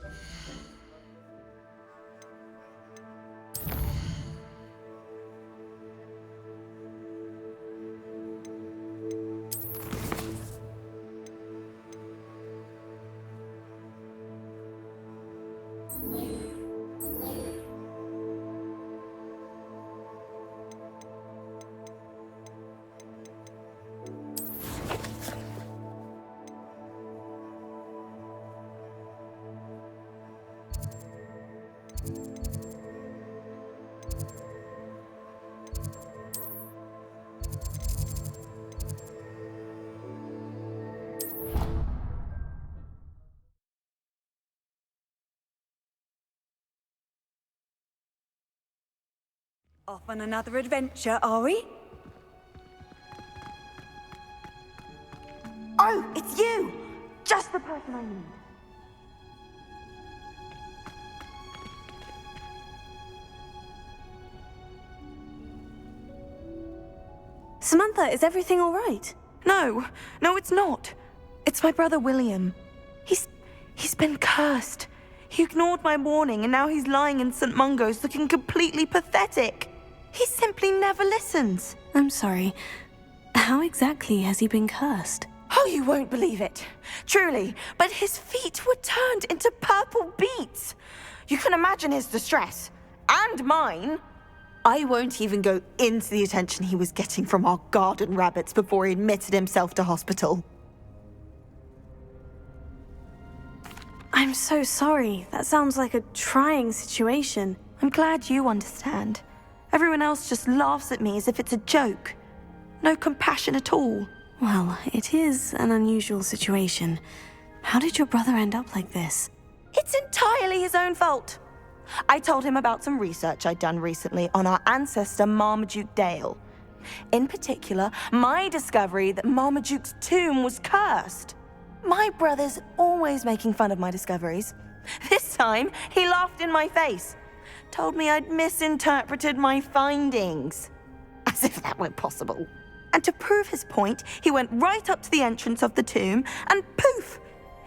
Off on another adventure, are we? Oh, it's you! Just the person I need. Samantha, is everything all right? No, it's not. It's my brother William. He's been cursed. He ignored my warning and now he's lying in St. Mungo's looking completely pathetic. He simply never listens. I'm sorry. How exactly has he been cursed? Oh, you won't believe it. Truly, but his feet were turned into purple beets. You can imagine his distress. And mine. I won't even go into the attention he was getting from our garden rabbits before he admitted himself to hospital. I'm so sorry. That sounds like a trying situation. I'm glad you understand. Everyone else just laughs at me as if it's a joke. No compassion at all. Well, it is an unusual situation. How did your brother end up like this? It's entirely his own fault. I told him about some research I'd done recently on our ancestor Marmaduke Dale. In particular, my discovery that Marmaduke's tomb was cursed. My brother's always making fun of my discoveries. This time, he laughed in my face. Told me I'd misinterpreted my findings. As if that were possible. And to prove his point, he went right up to the entrance of the tomb and poof!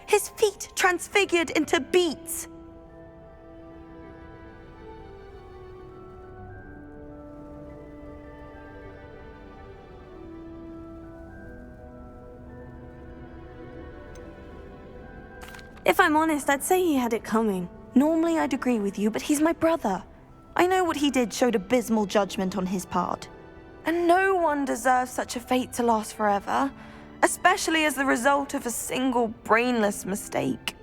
His feet transfigured into beets. If I'm honest, I'd say he had it coming. Normally I'd agree with you, but he's my brother. I know what he did showed abysmal judgment on his part. And no one deserves such a fate to last forever, especially as the result of a single brainless mistake.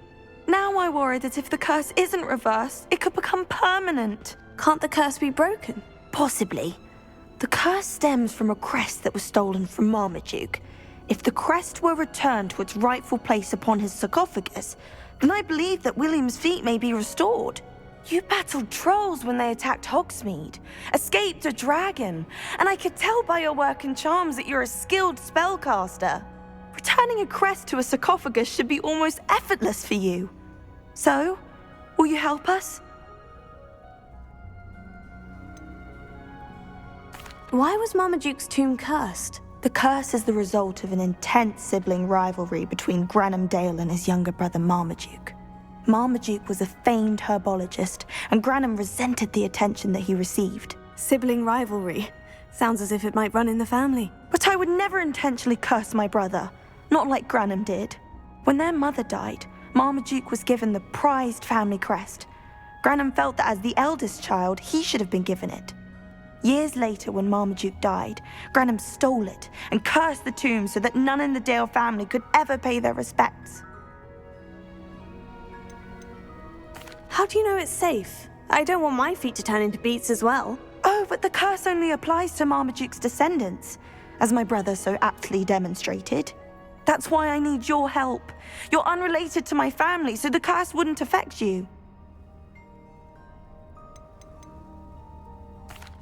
Now I worry that if the curse isn't reversed, it could become permanent. Can't the curse be broken? Possibly. The curse stems from a crest that was stolen from Marmaduke. If the crest were returned to its rightful place upon his sarcophagus, then I believe that William's feat may be restored. You battled trolls when they attacked Hogsmeade, escaped a dragon, and I could tell by your work and charms that you're a skilled spellcaster. Returning a crest to a sarcophagus should be almost effortless for you. So, will you help us? Why was Marmaduke's tomb cursed? The curse is the result of an intense sibling rivalry between Granham Dale and his younger brother Marmaduke. Marmaduke was a famed herbologist, and Granham resented the attention that he received. Sibling rivalry. Sounds as if it might run in the family. But I would never intentionally curse my brother, not like Granham did. When their mother died, Marmaduke was given the prized family crest. Granham felt that as the eldest child, he should have been given it. Years later, when Marmaduke died, Granham stole it and cursed the tomb so that none in the Dale family could ever pay their respects. How do you know it's safe? I don't want my feet to turn into beets as well. Oh, but the curse only applies to Marmaduke's descendants, as my brother so aptly demonstrated. That's why I need your help. You're unrelated to my family, so the curse wouldn't affect you.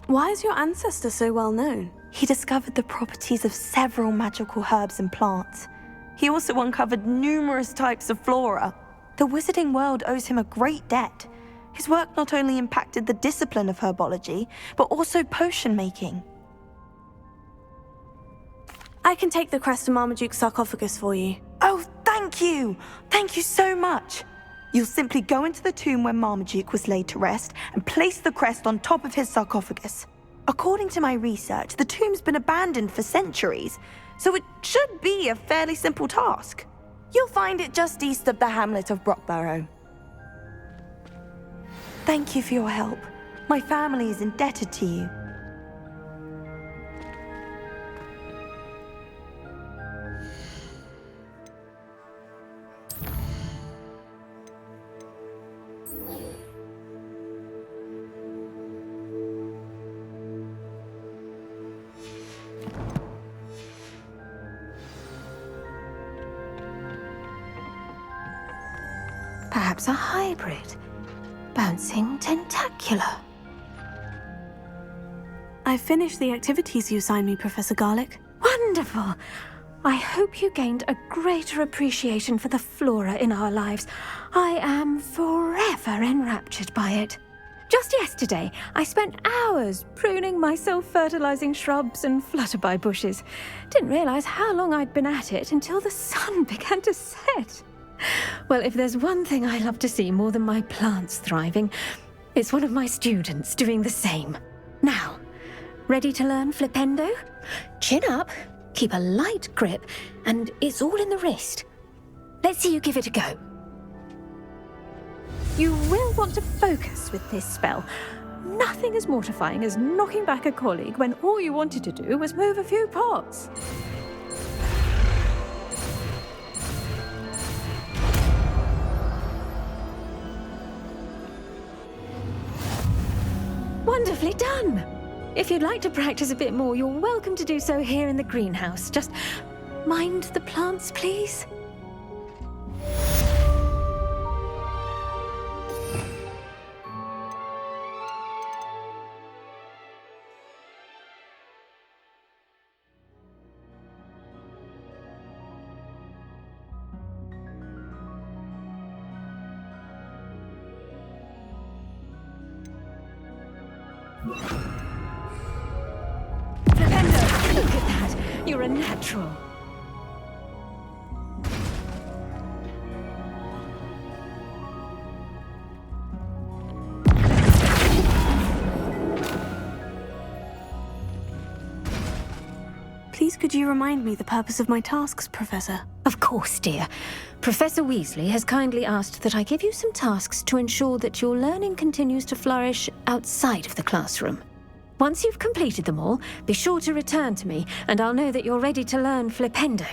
Why is your ancestor so well known? He discovered the properties of several magical herbs and plants. He also uncovered numerous types of flora. The wizarding world owes him a great debt. His work not only impacted the discipline of herbology, but also potion making. I can take the crest to Marmaduke's sarcophagus for you. Oh, thank you! Thank you so much! You'll simply go into the tomb where Marmaduke was laid to rest and place the crest on top of his sarcophagus. According to my research, the tomb's been abandoned for centuries, so it should be a fairly simple task. You'll find it just east of the hamlet of Brockborough. Thank you for your help. My family is indebted to you. Perhaps a hybrid. Bouncing tentacular. I've finished the activities you assigned me, Professor Garlick. Wonderful! I hope you gained a greater appreciation for the flora in our lives. I am forever enraptured by it. Just yesterday, I spent hours pruning my self-fertilizing shrubs and flutterby bushes. Didn't realize how long I'd been at it until the sun began to set. Well, if there's one thing I love to see more than my plants thriving, it's one of my students doing the same. Now, ready to learn Flipendo? Chin up, keep a light grip, and it's all in the wrist. Let's see you give it a go. You will want to focus with this spell. Nothing as mortifying as knocking back a colleague when all you wanted to do was move a few pots. Wonderfully done! If you'd like to practice a bit more, you're welcome to do so here in the greenhouse. Just mind the plants, please. Flipendo, look at that! You're a natural. Please could you remind me the purpose of my tasks, Professor? Of course, dear. Professor Weasley has kindly asked that I give you some tasks to ensure that your learning continues to flourish outside of the classroom. Once you've completed them all, be sure to return to me, and I'll know that you're ready to learn Flipendo.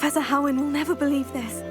Professor Howin will never believe this.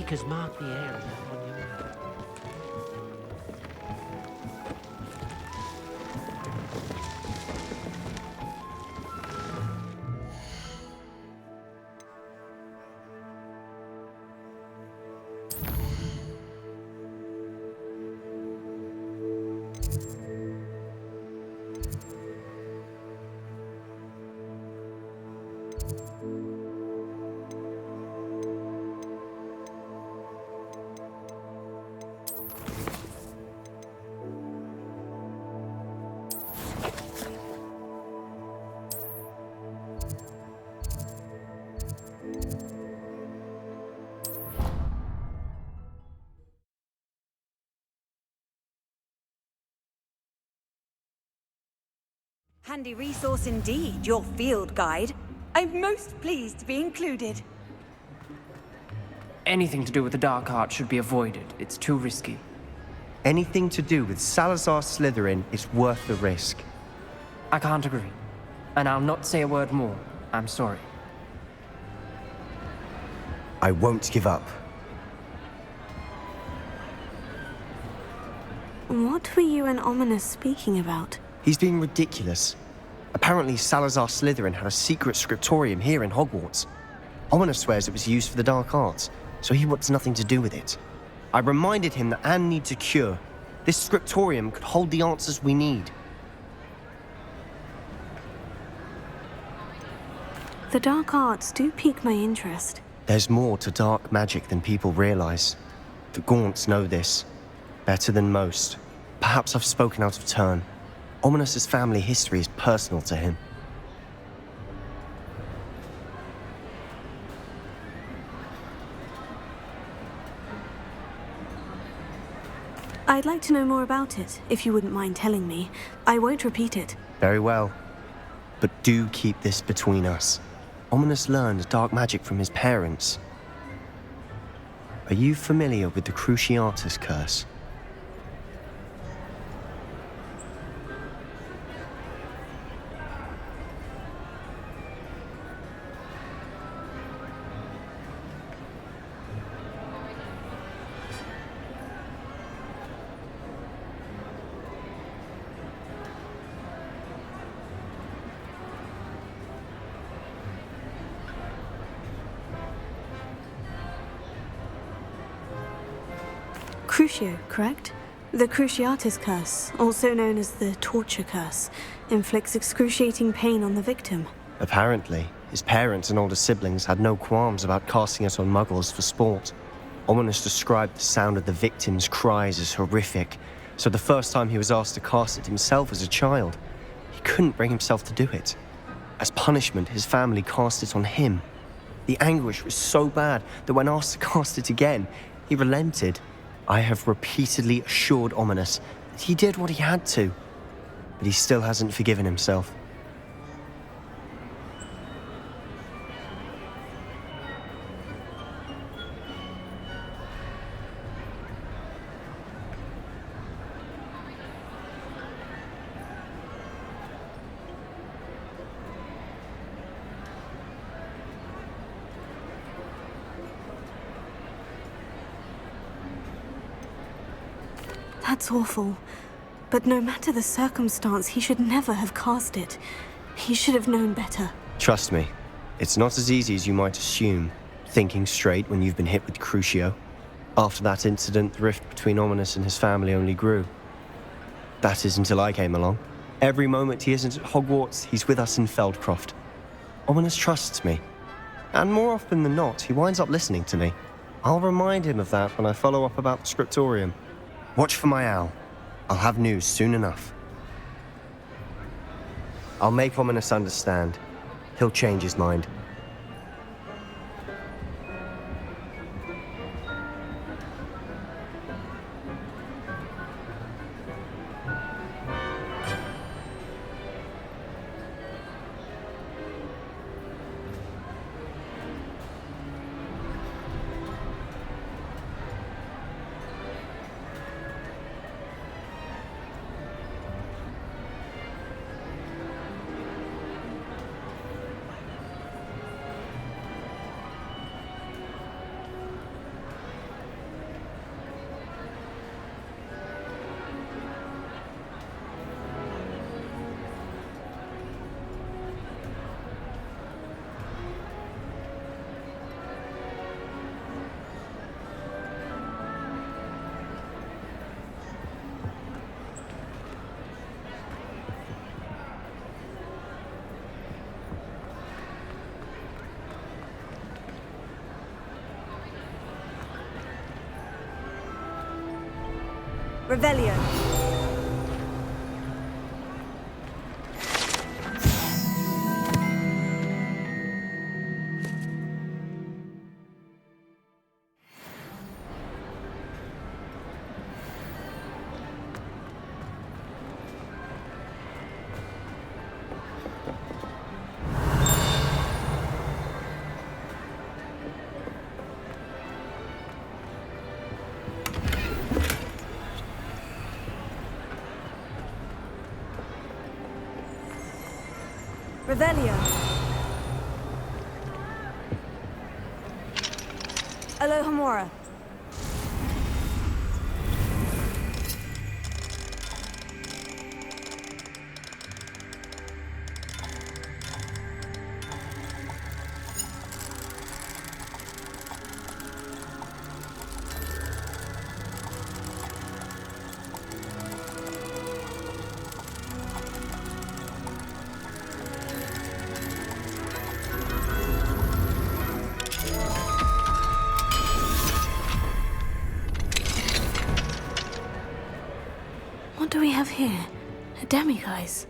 Seekers mark the air of that monument. Handy resource indeed, your field guide. I'm most pleased to be included. Anything to do with the dark art should be avoided. It's too risky. Anything to do with Salazar Slytherin is worth the risk. I can't agree. And I'll not say a word more. I'm sorry. I won't give up. What were you and Ominous speaking about? He's being ridiculous. Apparently Salazar Slytherin had a secret scriptorium here in Hogwarts. Ominous swears it was used for the dark arts, so he wants nothing to do with it. I reminded him that Anne needs a cure. This scriptorium could hold the answers we need. The dark arts do pique my interest. There's more to dark magic than people realize. The Gaunts know this. Better than most. Perhaps I've spoken out of turn. Ominous's family history is personal to him. I'd like to know more about it, if you wouldn't mind telling me. I won't repeat it. Very well. But do keep this between us. Ominous learned dark magic from his parents. Are you familiar with the Cruciatus curse? Crucio, correct? The Cruciatus curse, also known as the torture curse, inflicts excruciating pain on the victim. Apparently, his parents and older siblings had no qualms about casting it on muggles for sport. Ominous described the sound of the victim's cries as horrific, so the first time he was asked to cast it himself as a child, he couldn't bring himself to do it. As punishment, his family cast it on him. The anguish was so bad that when asked to cast it again, he relented. I have repeatedly assured Ominous that he did what he had to, but he still hasn't forgiven himself. That's awful. But no matter the circumstance, he should never have cast it. He should have known better. Trust me, it's not as easy as you might assume, thinking straight when you've been hit with Crucio. After that incident, the rift between Ominous and his family only grew. That is until I came along. Every moment he isn't at Hogwarts, he's with us in Feldcroft. Ominous trusts me. And more often than not, he winds up listening to me. I'll remind him of that when I follow up about the scriptorium. Watch for my owl. I'll have news soon enough. I'll make Ominous understand. He'll change his mind. Revelio. Revelio. Alohomora. What do we have here? A demiguise?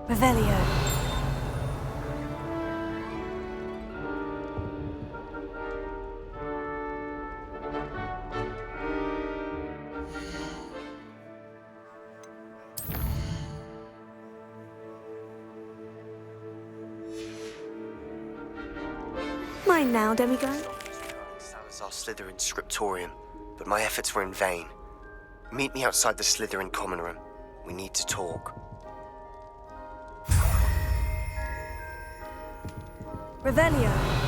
Revelio. Mine now, demiguise. Salazar Slytherin's scriptorium, but my efforts were in vain. Meet me outside the Slytherin common room. We need to talk. Revelio.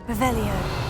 Revelio.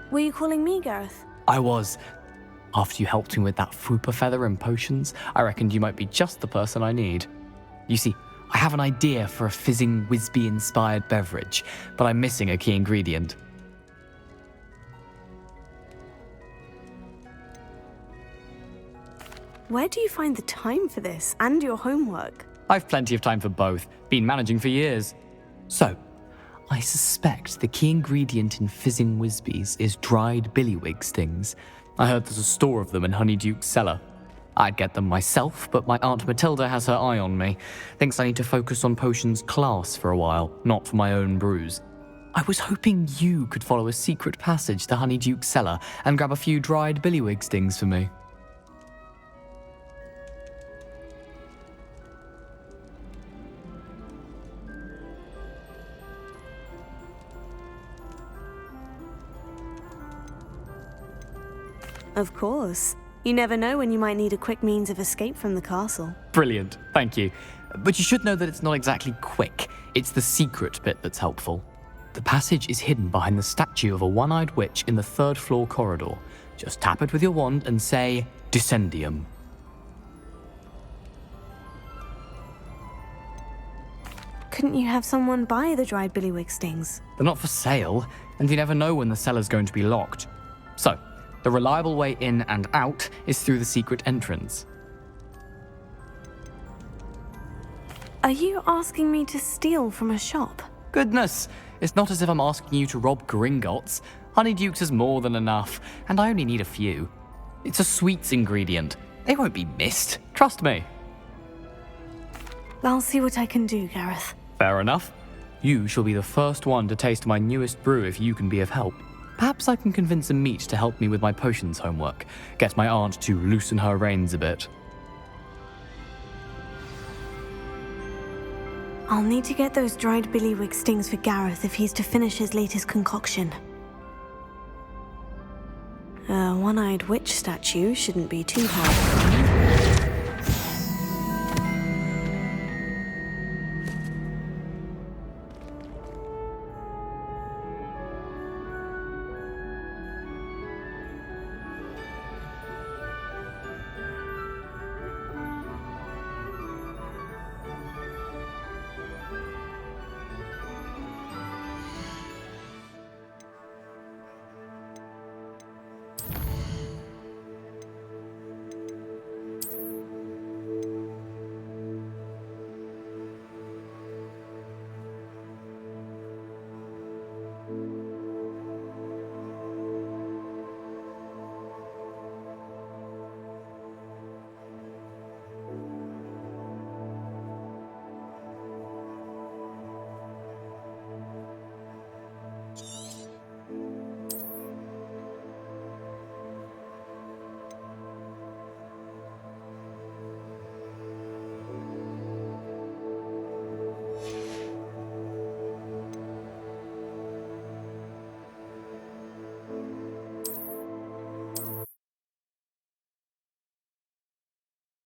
Were you calling me, Gareth? I was. After you helped me with that Fupa feather and potions, I reckoned you might be just the person I need. You see, I have an idea for a fizzing Whizbee-inspired beverage, but I'm missing a key ingredient. Where do you find the time for this and your homework? I've plenty of time for both. Been managing for years. So, I suspect the key ingredient in fizzing Whizbees is dried billywig stings. I heard there's a store of them in Honeyduke's cellar. I'd get them myself, but my Aunt Matilda has her eye on me. Thinks I need to focus on potions class for a while, not for my own brews. I was hoping you could follow a secret passage to Honeyduke's cellar and grab a few dried billywig stings for me. Of course. You never know when you might need a quick means of escape from the castle. Brilliant, thank you. But you should know that it's not exactly quick. It's the secret bit that's helpful. The passage is hidden behind the statue of a one-eyed witch in the 3rd floor corridor. Just tap it with your wand and say, Descendium. Couldn't you have someone buy the dried billywig stings? They're not for sale, and you never know when the cellar's going to be locked. So, the reliable way in and out is through the secret entrance. Are you asking me to steal from a shop? Goodness, it's not as if I'm asking you to rob Gringotts. Honeydukes is more than enough, and I only need a few. It's a sweets ingredient. They won't be missed, trust me. I'll see what I can do, Gareth. Fair enough. You shall be the first one to taste my newest brew if you can be of help. Perhaps I can convince a meat to help me with my potions homework. Get my aunt to loosen her reins a bit. I'll need to get those dried billywig stings for Gareth if he's to finish his latest concoction. A one-eyed witch statue shouldn't be too hard.